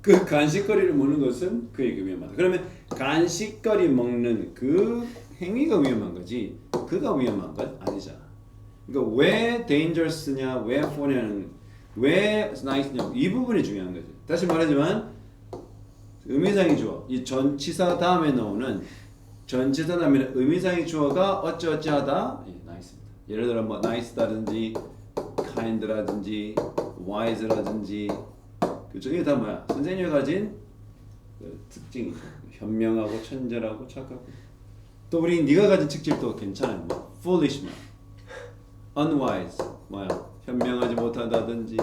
Speaker 1: 그 간식거리를 먹는 것은 그에게 위험하다. 그러면 간식거리 먹는 그 행위가 위험한 거지 그가 위험한 건 아니잖아. 그러니까 왜 dangerous냐, 왜 funny냐는 왜 nice냐 이 부분이 중요한 거지. 다시 말하지만 의미상의 주어 이 전치사 다음에 나오는 전치사 다음에 의미상의 주어가 어찌어찌하다 nice입니다. 예를 들어 뭐 nice라든지 kind라든지 wise라든지 그죠? 이게 다 뭐야? 선생님이 가진 그 특징이죠. 현명하고 천절하고 착하고 또 우리 네가 가진 특질도 괜찮아요. 뭐 foolish 뭐 unwise 뭐야? 현명하지 못하다든지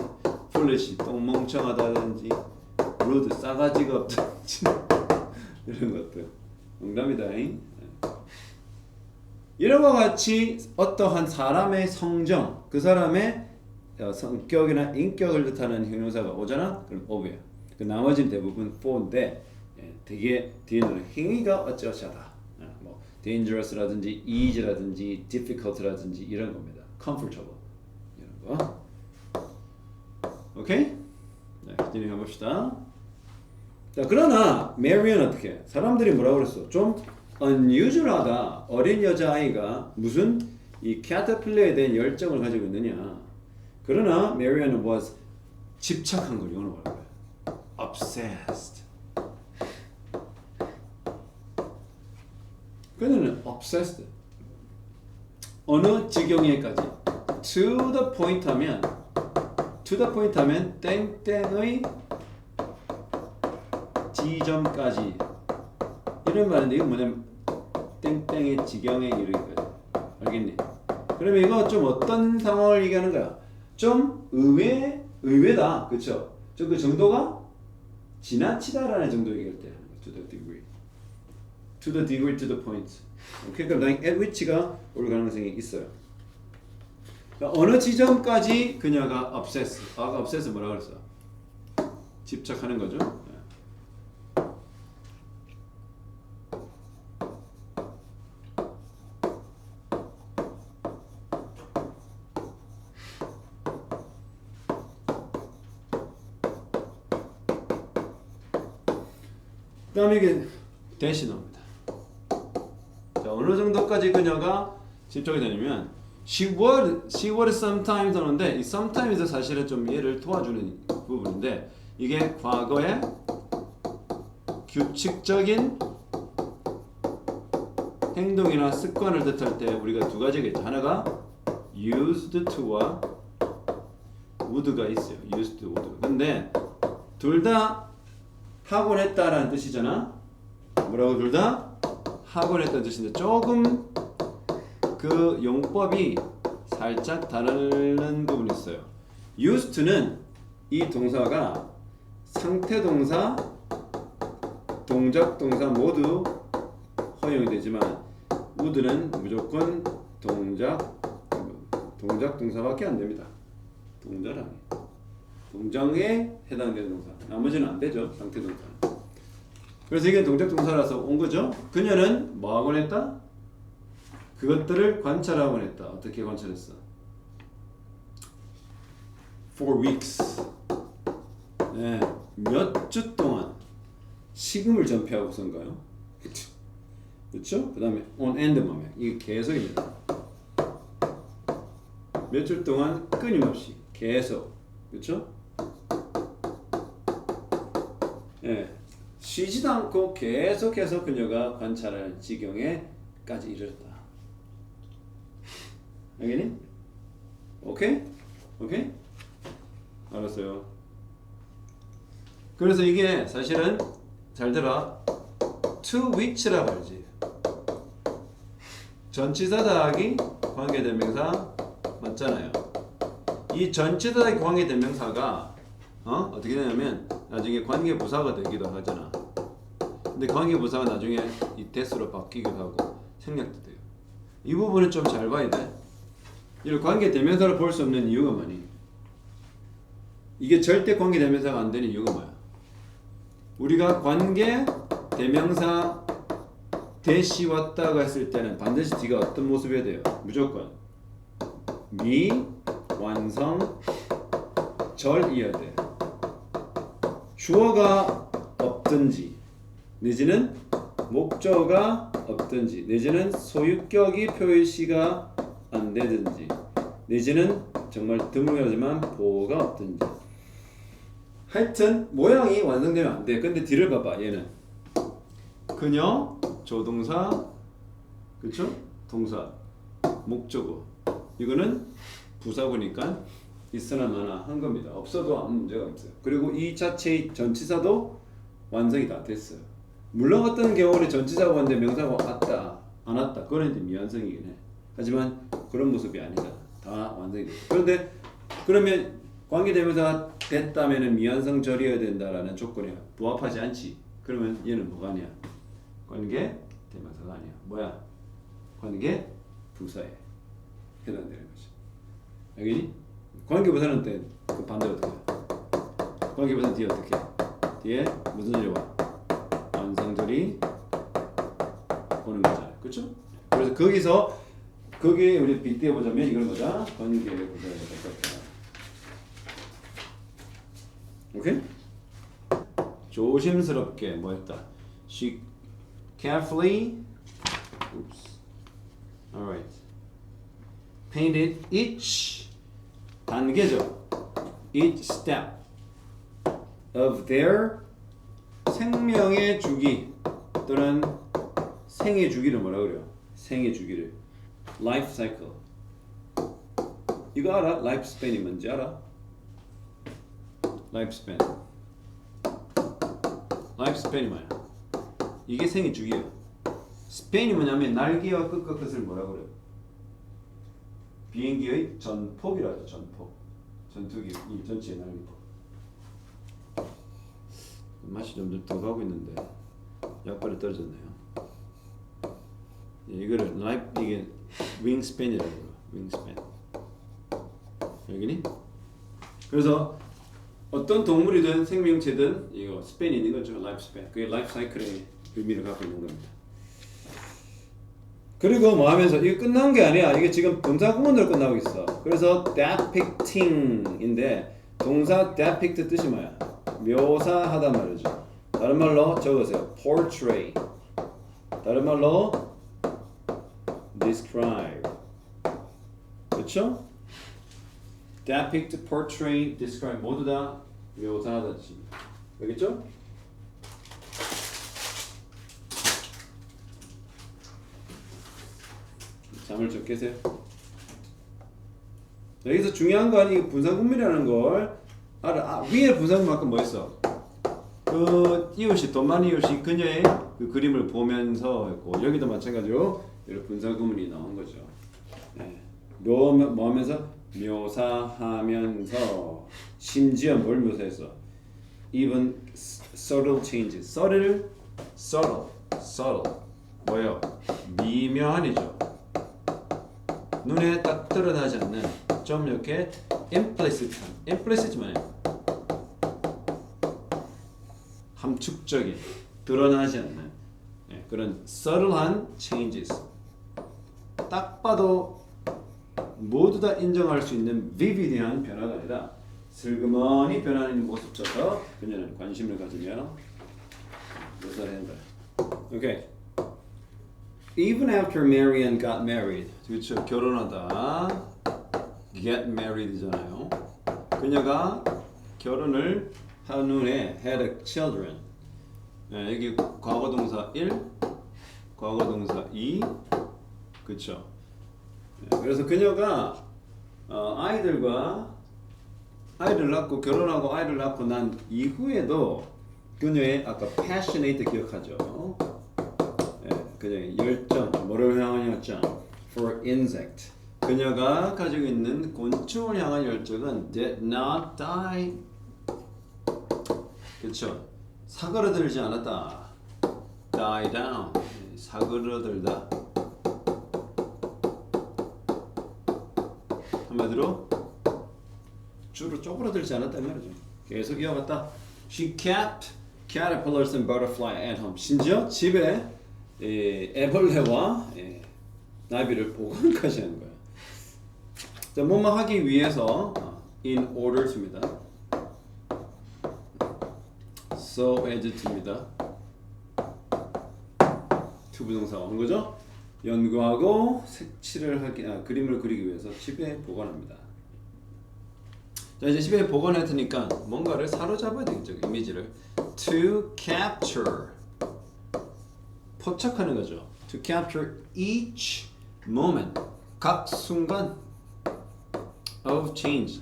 Speaker 1: foolish 똥멍청하다든지 rude 싸가지가 없다든지 이런 것들 농담이다잉. 이런 것 같이 어떠한 사람의 성정, 그 사람의 성격이나 인격을 뜻하는 형용사가 오잖아? 그럼 of야. 그 나머지는 대부분 for인데 되게 뒤에는 행위가 어쩌어쩌다. 뭐 dangerous라든지 easy라든지 difficult라든지 이런 겁니다. comfortable 이런 거. 오케이? 자, 진행해 봅시다. 자, 그러나 Mary는 어떻게? 사람들이 뭐라고 그랬어? 좀 unusual하다. 어린 여자아이가 무슨 이 캐터필러에 대한 열정을 가지고 있느냐. 그러나 Mary는 was 집착한 걸 영어로 뭐라고 그래? obsessed. 그녀는 obsessed. 어느 지경에까지 to the point 하면 땡땡의 지점까지 이런 말인데 이거 뭐냐면 땡땡의 지경에 이르기까지. 알겠니? 그러면 이거 좀 어떤 상황을 얘기하는 거야? 좀 의외다. 그쵸? 좀 그 정도가 지나치다라는 정도 얘기할 때 to the degree. to the degree, to the point. 오케이? 그럼 at which가 올 가능성이 있어요. 그러니까 어느 지점까지 그녀가 obsess. 아까 obsess 뭐라 그랬어? 집착하는 거죠. 그 다음에 이게 대시 나옵니다. 자, 어느 정도까지 그녀가 집착이 되냐면 she would sometimes 하는데 이 sometimes 사실은 좀 얘를 도와주는 부분인데 이게 과거의 규칙적인 행동이나 습관을 뜻할 때 우리가 두 가지가 있죠. 하나가 used to와 would가 있어요. used to, would. 근데 둘 다 하곤 했다라는 뜻이잖아. 뭐라고 둘 다 하곤 했다는 뜻인데 조금 그 용법이 살짝 다른 부분이 있어요. used to는 이 동사가 상태 동사, 동작 동사 모두 허용이 되지만 would는 무조건 동작 동사밖에 안 됩니다. 동작랑이 동정에 해당되는 동사. 나머지는 안 되죠. 상태 동사. 그래서 이게 동작 동사라서 온 거죠. 그녀는 뭐 하곤 했다? 그것들을 관찰하곤 했다. 어떻게 관찰했어? For weeks. 네, 몇 주 동안 식음을 전폐하고선가요? 그렇죠? 그다음에 on end moment. 이게 계속입니다. 몇 주 동안 끊임없이 계속. 그렇죠? 예, 쉬지도 않고 계속해서 그녀가 관찰할 지경에까지 이르렀다. 알겠니? 오케이? 오케이? 알았어요. 그래서 이게 사실은 잘 들어. to which라고 하지. 전치사 더하기 관계대명사 맞잖아요. 이 전치사 더하기 관계대명사가 어떻게 되냐면 나중에 관계부사가 되기도 하잖아. 근데 관계부사가 나중에 이 대수로 바뀌기도 하고 생략도 돼요. 이 부분은 좀 잘 봐야 돼. 이걸 관계대명사로 볼 수 없는 이유가 뭐니? 이게 절대 관계대명사가 안 되는 이유가 뭐야? 우리가 관계대명사 대시 왔다가 했을 때는 반드시 뒤가 어떤 모습이어야 돼요? 무조건 미, 완성, 절이어야 돼. 주어가 없든지 내지는 목적어가 없든지 내지는 소유격이 표시가 안 되든지 내지는 정말 드물하지만 보호가 없든지 하여튼 모양이 완성되면 안 돼. 근데 뒤를 봐봐. 얘는 그녀 조동사 그쵸? 동사 목적어 이거는 부사구니까 있으나 마나 한 겁니다. 없어도 아무 문제가 없어요. 그리고 이 자체의 전치사도 완성이 다 됐어요. 물론 어떤 경우는 전치사가 왔는데 명사가 왔다 안 왔다 그건 이제 미완성이긴 해. 하지만 그런 모습이 아니다. 다 완성이 됐어. 그런데 그러면 관계대명사가 됐다면은 미완성 절이어야 된다라는 조건에 부합하지 않지. 그러면 얘는 뭐가 아니야? 관계대명사가 아니야. 뭐야? 관계부사에 해당되는 거지. 알겠니? 관계부사는 때 그 반대로 어떻게 해? 관계부사 뒤에 어떻게 해? 뒤에 무슨 절이 와? 완성절이 오는 거잖아요. 그렇죠? 그래서 거기서 거기에 우리 빗대어 보자면 이걸 뭐다? 관계부사에 가깝다. 오케이? 조심스럽게 뭐 했다? She carefully oops. Alright. Painted each 단계죠. Each step of their 생명의 주기 또는 생의 주기를 뭐라 그래요? 생의 주기를 life cycle. 이거 알아? life span이 뭔지 알아? life span. life span이 뭐야? 이게 생의 주기예요. span이 뭐냐면 날개와 끝과 끝을 뭐라 그래요? 비행기의 전폭이라죠. 전폭. 전투기 이 전체의 날개폭. 맛이 좀 더 가고 있는데 약발이 떨어졌네요. 이거를 라이프 이게 윙스팬이라고 해요. 윙스팬. 여기니? 그래서 어떤 동물이든 생명체든 이거 스팬이 있는 거죠. 라이프 스팬. 그게 라이프 사이클의 의미를 갖고 있는 겁니다. 그리고 뭐 하면서 이게 끝난 게 아니야. 이게 지금 동사 구문으로 끝나고 있어. 그래서 depicting인데 동사 depict 뜻이 뭐야? 묘사하다 말이죠. 다른 말로 적으세요. portray. 다른 말로 describe. 그렇죠? depict, portray, describe 모두 다 묘사하다 뜻입니다. 알겠죠? 잠을 좀 깨세요. 여기서 중요한 건 이 분사구문이라는 걸 알아. 위에 분사구문만큼 뭐 했어? 그 이웃이 돈 많은 이웃이 그녀의 그 그림을 보면서 했고 여기도 마찬가지로 이런 분사구문이 나온 거죠. 네. 뭐 하면서? 묘사하면서 심지어 뭘 묘사했어? Even subtle changes. subtle 뭐예요? 미묘한이죠. 눈에 딱 드러나지 않는 좀 이렇게 implicit 뭐예요? 함축적인 드러나지 않는 그런 subtle한 changes. 딱 봐도 모두 다 인정할 수 있는 vivid한 변화가 아니라 슬그머니 변하는 모습조차 그녀는 관심을 가지며 묘사를 한다. 오케이. Even after Marian got married, 그렇죠? 결혼하다 get married이잖아요. 그녀가 결혼을 한 후에 had children. 네, 여기 과거동사 1, 과거동사 2, 그렇죠? 네, 그래서 그녀가 아이를 낳고 결혼하고 아이를 낳고 난 이후에도 그녀의 아까 passionate 기억하죠? 그녀의 열정, 뭐를 향한 열정? For insect. 그녀가 가지고 있는 곤충을 향한 열정은 did not die. 그렇죠? 사그러들지 않았다. Die down. 사그러들다. 한마디로 주로 쪼그라들지 않았단 말이죠. 계속 이어갔다. She kept caterpillars and butterfly at home. 심지어 집에 애벌레와 나비를 보관까지 하는 거예요. 자, 뭐뭐 하기 위해서 in order to입니다. so as to입니다. to 부동사 오는 거죠. 연구하고 색칠을 하기, 그림을 그리기 위해서 집에 보관합니다. 자, 이제 집에 보관했으니까 뭔가를 사로잡아야 되겠죠. 이미지를 to capture 포착하는 거죠. To capture each moment 각 순간 of change.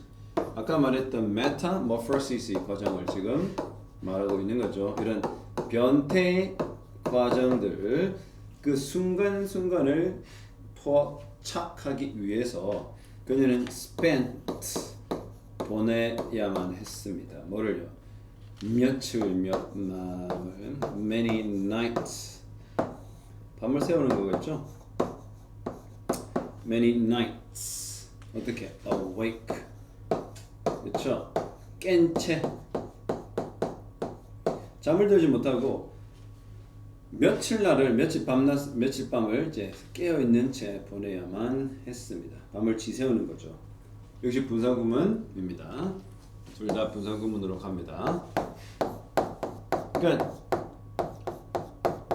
Speaker 1: 아까 말했던 metamorphosis 과정을 지금 말하고 있는 거죠. 이런 변태 과정들을 그 순간순간을 포착하기 위해서 그녀는 spent 보내야만 했습니다. 뭐를요? 며칠 몇 날을 many nights 밤을 새우는 거겠죠? many nights 어떻게? awake 그렇죠? 깬 채 잠을 들지 못하고 며칠 밤을 이제 깨어 있는 채 보내야만 했습니다. 밤을 지새우는 거죠. 역시 분사구문입니다. 둘 다 분사구문으로 갑니다. 그러니까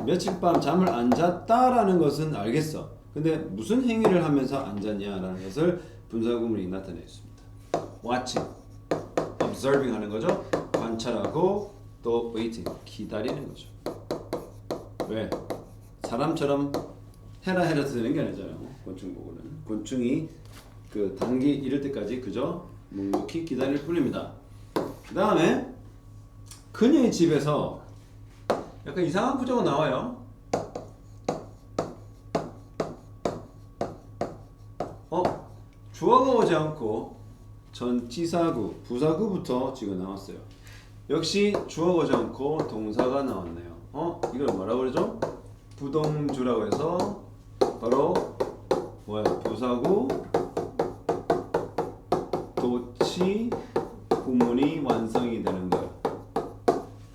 Speaker 1: 며칠 밤 잠을 안 잤다라는 것은 알겠어. 근데 무슨 행위를 하면서 안 잤냐라는 것을 분사구문이 나타내 있습니다. watching, observing 하는 거죠. 관찰하고 또 waiting, 기다리는 거죠. 왜? 사람처럼 해라 되는 게 아니잖아요. 곤충 보고는 곤충이 그 단기 이럴 때까지 그저 묵묵히 기다릴 뿐입니다. 그 다음에 그녀의 집에서 약간 이상한 구조가 나와요. 주어가 오지 않고 전치사구, 부사구부터 지금 나왔어요. 역시 주어가 오지 않고 동사가 나왔네요. 이걸 뭐라고 그러죠? 부동주라고 해서 바로 뭐야? 부사구 도치 구문이 완성이 되는 거예요.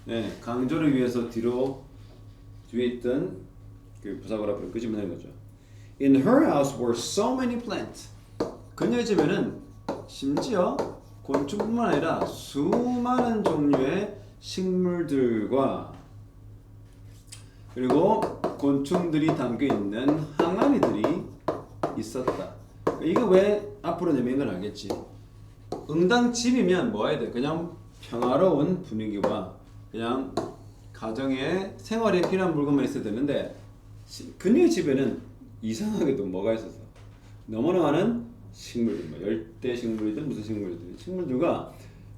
Speaker 1: 네, 강조를 위해서 뒤에 있던 그 부사구를 앞으로 끄집어내는 거죠. In her house were so many plants. 그녀의 집에는 심지어 곤충뿐만 아니라 수많은 종류의 식물들과 그리고 곤충들이 담겨 있는 항아리들이 있었다. 이거 왜 앞으로 내면 건 알겠지. 응당 집이면 뭐 해야 돼? 그냥 평화로운 분위기와 그냥 가정의 생활에 필요한 물건만 있어야 되는데 그녀의 집에는 이상하게도 뭐가 있었어? 너무나 많은 식물들, 뭐 열대 식물이든 무슨 식물들과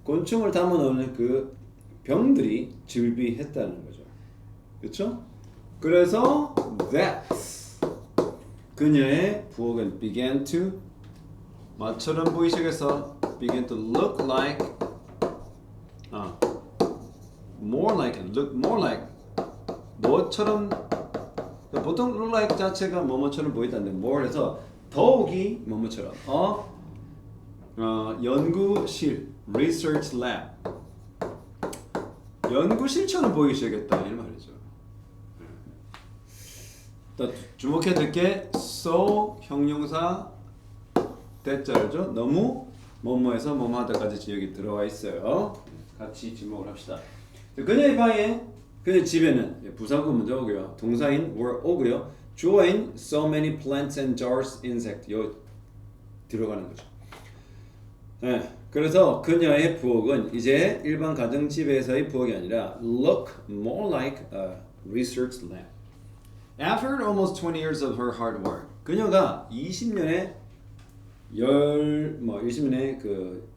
Speaker 1: 곤충을 담아놓는 그 병들이 즐비했다는 거죠. 그렇죠? 그래서 that 그녀의 부엌은 began to 마처럼 보이시겠어? began to look like look more like 뭐처럼 보통 look like 자체가 뭐뭐처럼 보인다는데 more 해서 더욱이 뭐뭐처럼 연구실 research lab 연구실처럼 보이기 시작했다 이 말이죠. 또 주목해야 될 게 so 형용사 대자죠. 너무 뭐뭐에서 뭐뭐하다까지 여기 들어와 있어요. 같이 지목을 합시다. 그녀의 방에 그녀의 집에는 부사구 먼저 오고요. 동사인 were 오고요. 주어인 so many plants and jars insect 요 들어가는 거죠. 네, 그래서 그녀의 부엌은 이제 일반 가정집에서의 부엌이 아니라 look more like a research lab. After almost 20 years of her hard work, 그녀가 20년의 그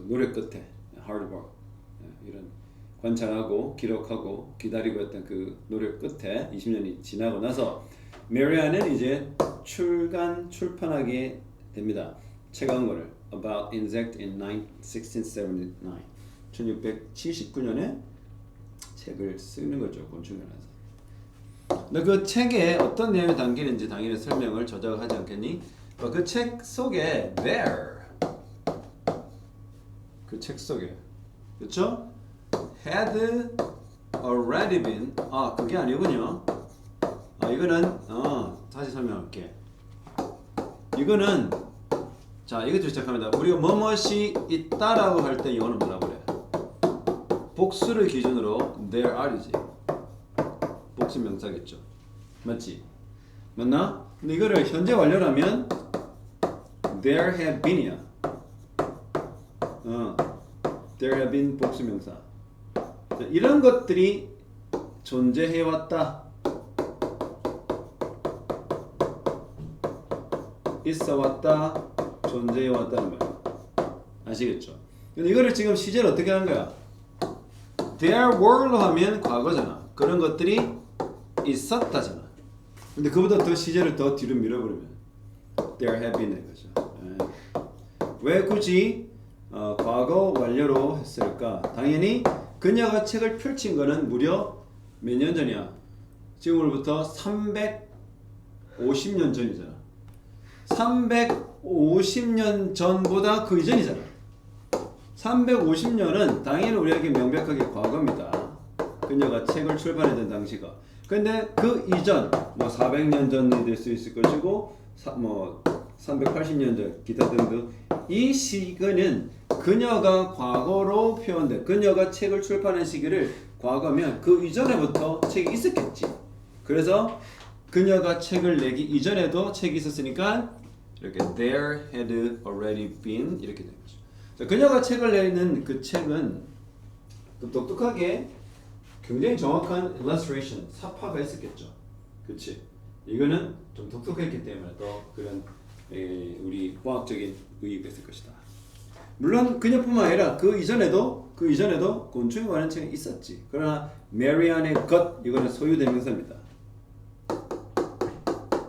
Speaker 1: 노력 끝에 hard work 이런 관찰하고 기록하고 기다리고 했던 그 노력 끝에 20년이 지나고 나서 메리아는 이제 출판하게 됩니다. 책 한 권을 About Insect in 1679 1679년에 책을 쓰는 거죠. 곤충에 관해서. 근데 그 책에 어떤 내용이 담기는지 당연히 설명을 저작하지 않겠니? 그 책 속에 there 그 책 속에 그렇죠? had already been 그게 아니군요. 이거는 다시 설명할게. 이거는 자 이것부터 시작합니다. 우리가 뭐뭇이 있다라고 할 때 이거는 뭐라고 그래? 복수를 기준으로 there are이지. 복수 명사겠죠. 맞지? 맞나? 근데 이거를 현재 완료라면 there have been이야. there have been 복수 명사. 이런 것들이 존재해왔다. 있어왔다. 존재해 왔다는 거야. 아시겠죠? 근데 이거를 지금 시제를 어떻게 하는 거야? There were로 하면 과거잖아. 그런 것들이 있었다잖아. 근데 그보다 더 시제를 더 뒤로 밀어버리면 There have been인 거죠. 왜 굳이 과거 완료로 했을까? 당연히 그녀가 책을 펼친 거는 무려 몇 년 전이야? 지금으로부터 350년 전이잖아. 350년 전보다 그 이전이잖아. 350년은 당연히 우리에게 명백하게 과거입니다. 그녀가 책을 출판했던 당시가. 근데 그 이전, 뭐 400년 전이 될 수 있을 것이고, 뭐 380년 전 기타 등등 이 시기는 그녀가 과거로 표현돼. 그녀가 책을 출판한 시기를 과거면 그 이전에부터 책이 있었겠지. 그래서 그녀가 책을 내기 이전에도 책이 있었으니까 이렇게 there had already been 이렇게 된 거죠. 자, 그녀가 책을 내는 그 책은 좀 똑똑하게 굉장히 정확한 illustration, 사파가 있었겠죠. 그렇지? 이거는 좀 독특했기 때문에 또 그런 우리 과학적인 의의가 있을 것이다. 물론 그녀뿐만 아니라 그 이전에도 곤충에 관한 책이 있었지. 그러나 메리안의 것 이거는 소유 대명사입니다.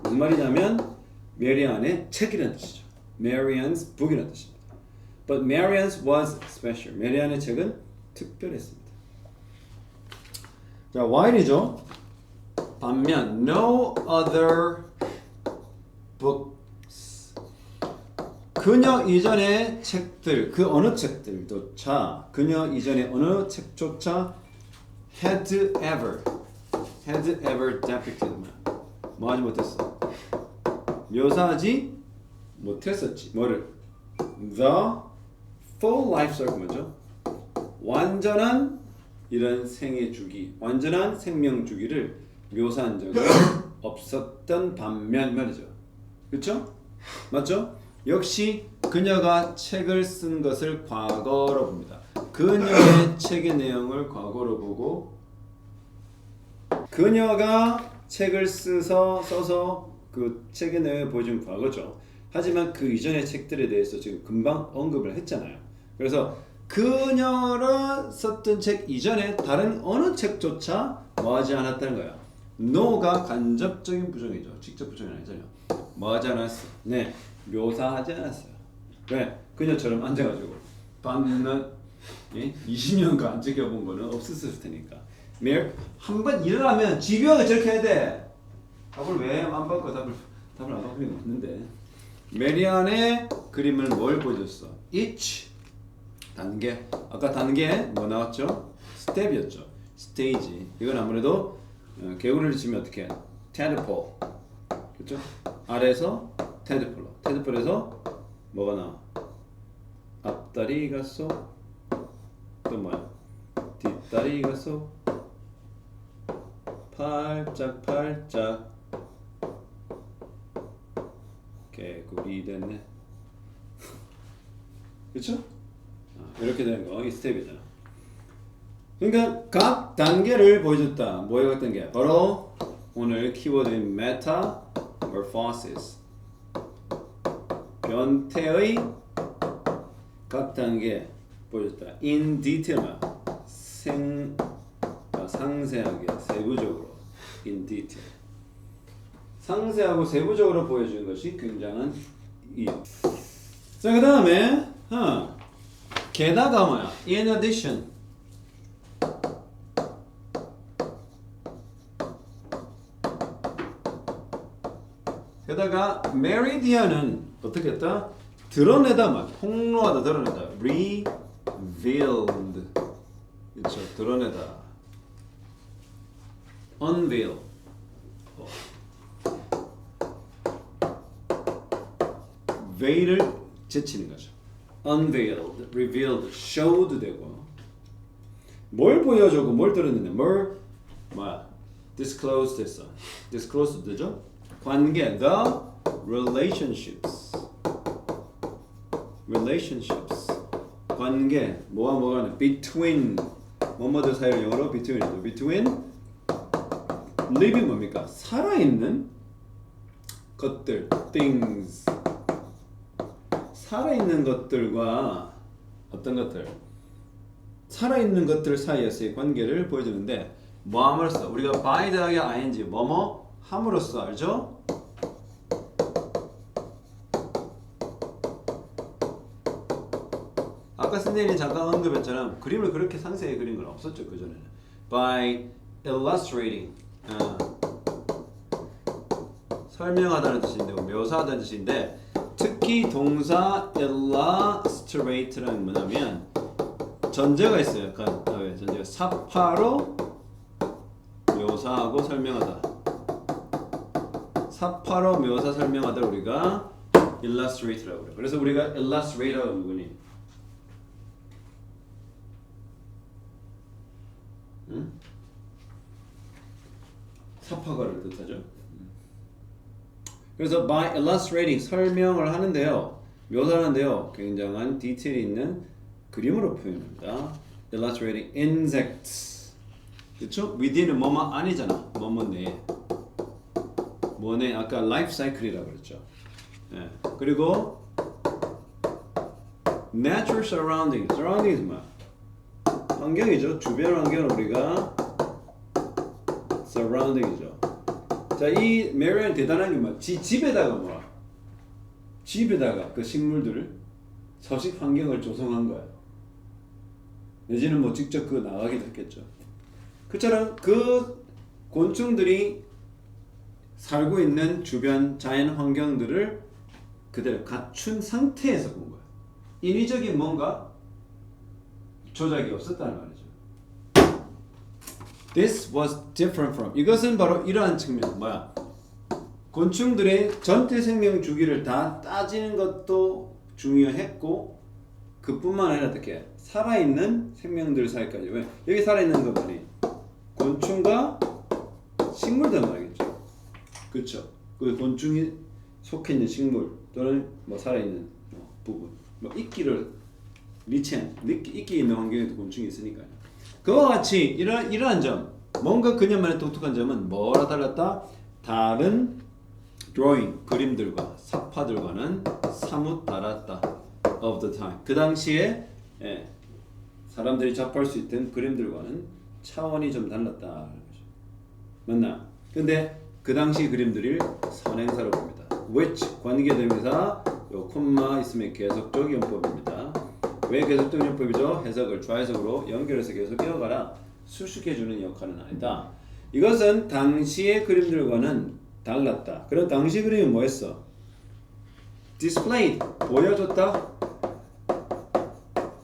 Speaker 1: 무슨 말이냐면 메리안의 책이라는 뜻이죠. Marian's book이라는 뜻입니다. But Marian's was special. 메리안의 책은 특별했습니다. 자, while이죠. 반면 no other books. 그녀 이전의 책들, 그 어느 책들조차, 그녀 이전의 어느 책조차 had ever depicted. 뭐 하지 못했어? 묘사하지 못했었지. 뭐를? The full life cycle 뭐죠? 완전한 이런 생애 주기, 완전한 생명 주기를 묘사한 적은 없었던 반면 말이죠. 그렇죠? 맞죠? 역시 그녀가 책을 쓴 것을 과거로 봅니다. 그녀의 책의 내용을 과거로 보고 그녀가 책을 써서 그 책의 내용을 보여준 과거죠. 하지만 그 이전의 책들에 대해서 지금 금방 언급을 했잖아요. 그래서 그녀가 썼던 책 이전에 다른 어느 책조차 뭐하지 않았다는 거야. no가 간접적인 부정이죠. 직접 부정이 아니잖아요. 뭐하지 않았어. 네, 묘사하지 않았어요. 왜? 그녀처럼 앉아가지고 밤낮 20년간 안 지켜본 거는 없었을 테니까. 한번 일어나면 집요하게 저렇게 해야 돼. 답을 왜 안 바꿔? 답을 안 바꿀 리가 없는데. 메리안의 그림을 뭘 보여줬어? each 단계. 아까 단계 뭐 나왔죠? 스텝이었죠. 스테이지. 이건 아무래도 개구리를 치면 어떻게 해? tadpole. 그렇죠? 아래에서 tadpole. tadpole에서 뭐가 나와? 앞다리가 쏙. 또 뭐야? 뒷다리가 쏙. 팔짝 개구리 됐네. 그렇죠? 이렇게 되는 거 이 스텝이잖아. 그러니까 각 단계를 보여줬다. 뭐의 각 단계? 바로 오늘 키워드인 metamorphosis. 변태의 각 단계 보여줬다. in detail. 상세하게 세부적으로 in detail. 상세하고 세부적으로 보여주는 것이 굉장한 이유. 자, 그 다음에 게다가 뭐야? in addition. 게다가 메리디안은 어떻게 했다? 드러내다 말, 폭로하다, 드러내다. revealed. 그렇죠. 드러내다. unveil. veil을 제치는 거죠. unveiled, revealed, showed 되고 뭘 보여주고 뭘 드러내냐 뭘 뭐야 disclosed 했어. disclosed 되죠? 관계 the relationships 관계 뭐와 뭐가 between 뭐뭐들 사이를 영어로 between이죠. between living 뭡니까? 살아있는 것들 things 살아있는 것들과 어떤 것들 살아있는 것들 사이에서의 관계를 보여주는데 뭐함으로써 우리가 by 더하기 ing 뭐뭐 함으로써 알죠? 아까 선생님이 잠깐 언급했처럼 그림을 그렇게 상세히 그린 건 없었죠 그 전에는. By illustrating 설명하다는 뜻인데 묘사하다는 뜻인데 특히 동사 illustrate라는 뭐냐면 전제가 있어요. 약간 전제가 사파로 묘사하고 설명하다. 사파로 묘사 설명하다 우리가 illustrate라고 그래요. 그래서 우리가 illustrator 누구니? 응? 사파가를 뜻하죠. 그래서 by illustrating 설명을 하는데요, 묘사하는데요, 굉장한 디테일이 있는 그림으로 표현합니다. illustrating insects, 그렇죠? within은 뭐뭐 아니잖아, 뭐뭐 내에, 뭐네 아까 life cycle이라고 그랬죠. 예. 그리고 natural surroundings, surroundings 뭐야? 환경이죠. 주변 환경을 우리가 surrounding이죠. 자, 이 메리언 대단한 게 뭐야? 집에다가 뭐야? 집에다가 그 식물들을 서식 환경을 조성한 거야. 내지는 뭐 직접 그 나가기도 했겠죠. 그처럼 그 곤충들이 살고 있는 주변 자연 환경들을 그대로 갖춘 상태에서 본 거야. 인위적인 뭔가 조작이 없었다는 말이죠. This was different from. 이것은 바로 이러한 측면. 뭐야? 곤충들의 전체 생명 주기를 다 따지는 것도 중요했고, 그뿐만 아니라 어떻게 살아있는 생명들 사이까지. 왜? 여기 살아있는 거 뭐니? 곤충과 식물들 말이겠죠. 그렇죠? 그 곤충이 속해 있는 식물 또는 뭐 살아있는 부분, 뭐 이끼를 이끼 있는 환경에도 곤충이 있으니까요. 그와 같이 이러한 점, 뭔가 그녀만의 독특한 점은 뭐라 달랐다? 다른 drawing, 그림들과 사파들과는 사뭇 달랐다. Of the time. 그 당시에 사람들이 접할 수 있던 그림들과는 차원이 좀 달랐다. 맞나? 근데 그 당시 그림들을 선행사로 봅니다. which 관계대명사 요 콤마 있으면 계속적 용법입니다. 왜 계속적 용법이죠? 해석을 좌해석으로 연결해서 계속 이어가라 수식해주는 역할은 아니다. 이것은 당시의 그림들과는 달랐다. 그럼 당시 그림은 뭐였어? displayed 보여줬다.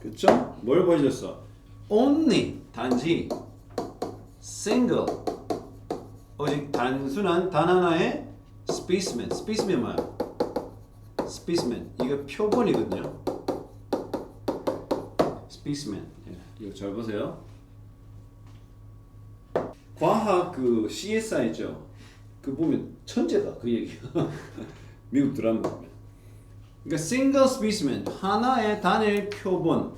Speaker 1: 그쵸? 뭘 보여줬어? only 단지 single 오직 단순한 단 하나의 specimen. specimen 뭐야? specimen 이거 표본이거든요. specimen 이거 잘 보세요. 과학 그 CSI죠. 그 보면 천재다 그 얘기가. 미국 드라마 보면. 그러니까 single specimen 하나의 단일 표본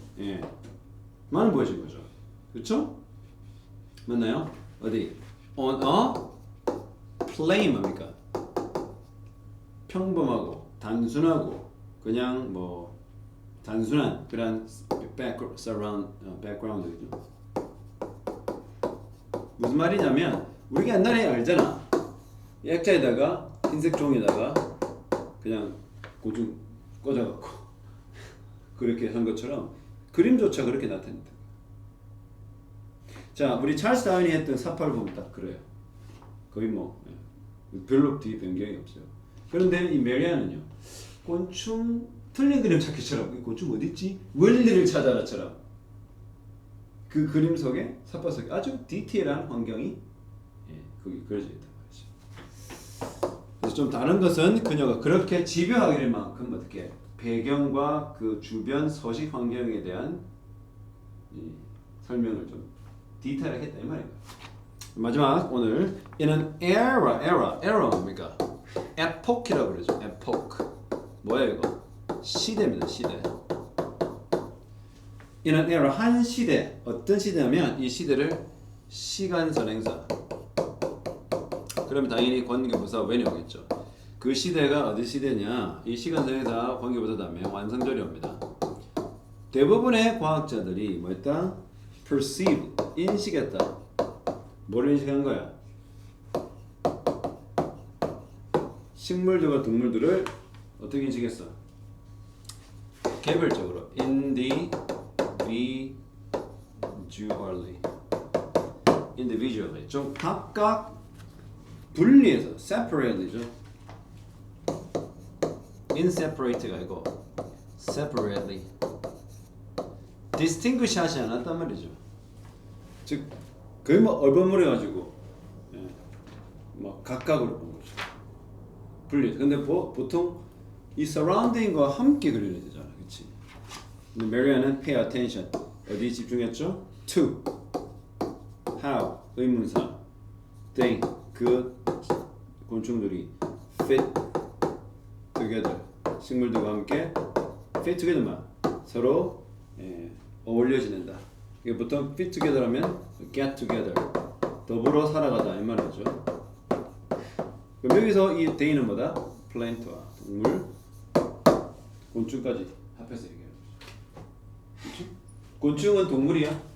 Speaker 1: 만 보여준 거죠. 그렇죠? 맞나요? 어디? on a plain 뭡니까? 평범하고 단순하고 그냥 뭐 단순한 그런 background이죠. 무슨 말이냐면 우리가 옛날에 알잖아. 액자에다가 흰색 종이에다가 그냥 고중 꽂아갖고 그렇게 한 것처럼 그림조차 그렇게 나타낸다. 자, 우리 찰스 다윈이 했던 사파를 보면 딱 그래요. 거의 뭐 별로 뒤 변경이 없어요. 그런데 이 메리안은요, 곤충 틀린 그림 찾기처럼 곤충 어디 있지? 원리를 찾아라처럼 그 그림 속에 사파 속에 아주 디테일한 환경이 거기 그려져 있단 말이죠. 그래서 좀 다른 것은 그녀가 그렇게 집요하기를 만큼 어떻게 배경과 그 주변 서식 환경에 대한 설명을 좀 디테일하게 했다 이 말이에요. 마지막 오늘 이는 era 뭡니까? epoch이라고 그러죠. epoch 뭐야 이거? 시대입니다. 시대. 이는 era 한 시대 어떤 시대냐면 이 시대를 시간 선행사. 그러면 당연히 관계부사 when 오겠죠. 그 시대가 어디 시대냐? 이 시간선에 다 관계보다 다음에 완성절이 옵니다. 대부분의 과학자들이 뭐 했다? perceive, 인식했다. 뭐를 인식한 거야? 식물들과 동물들을 어떻게 인식했어? 개별적으로 individually 좀 각각 분리해서 separately죠. inseparate가 아니고 separately distinguish 하지 않았단 말이죠. 즉 거의 뭐 얼버무려가지고 뭐 각각으로 본 거죠. 분리. 근데 보통 이 surrounding과 함께 그려야 되잖아, 그렇지? 근데 메리아는 pay attention 어디 집중했죠? To, how 의문사, they 그 곤충들이 fit together 식물들과 함께 fit together만 서로 어울려 지낸다. 이게 보통 fit together 하면 get together 더불어 살아가다 이 말이죠. 그럼 여기서 이 they는 뭐다? plant와 동물, 곤충까지 합해서 얘기하는 거죠. 그렇지? 곤충은 동물이야.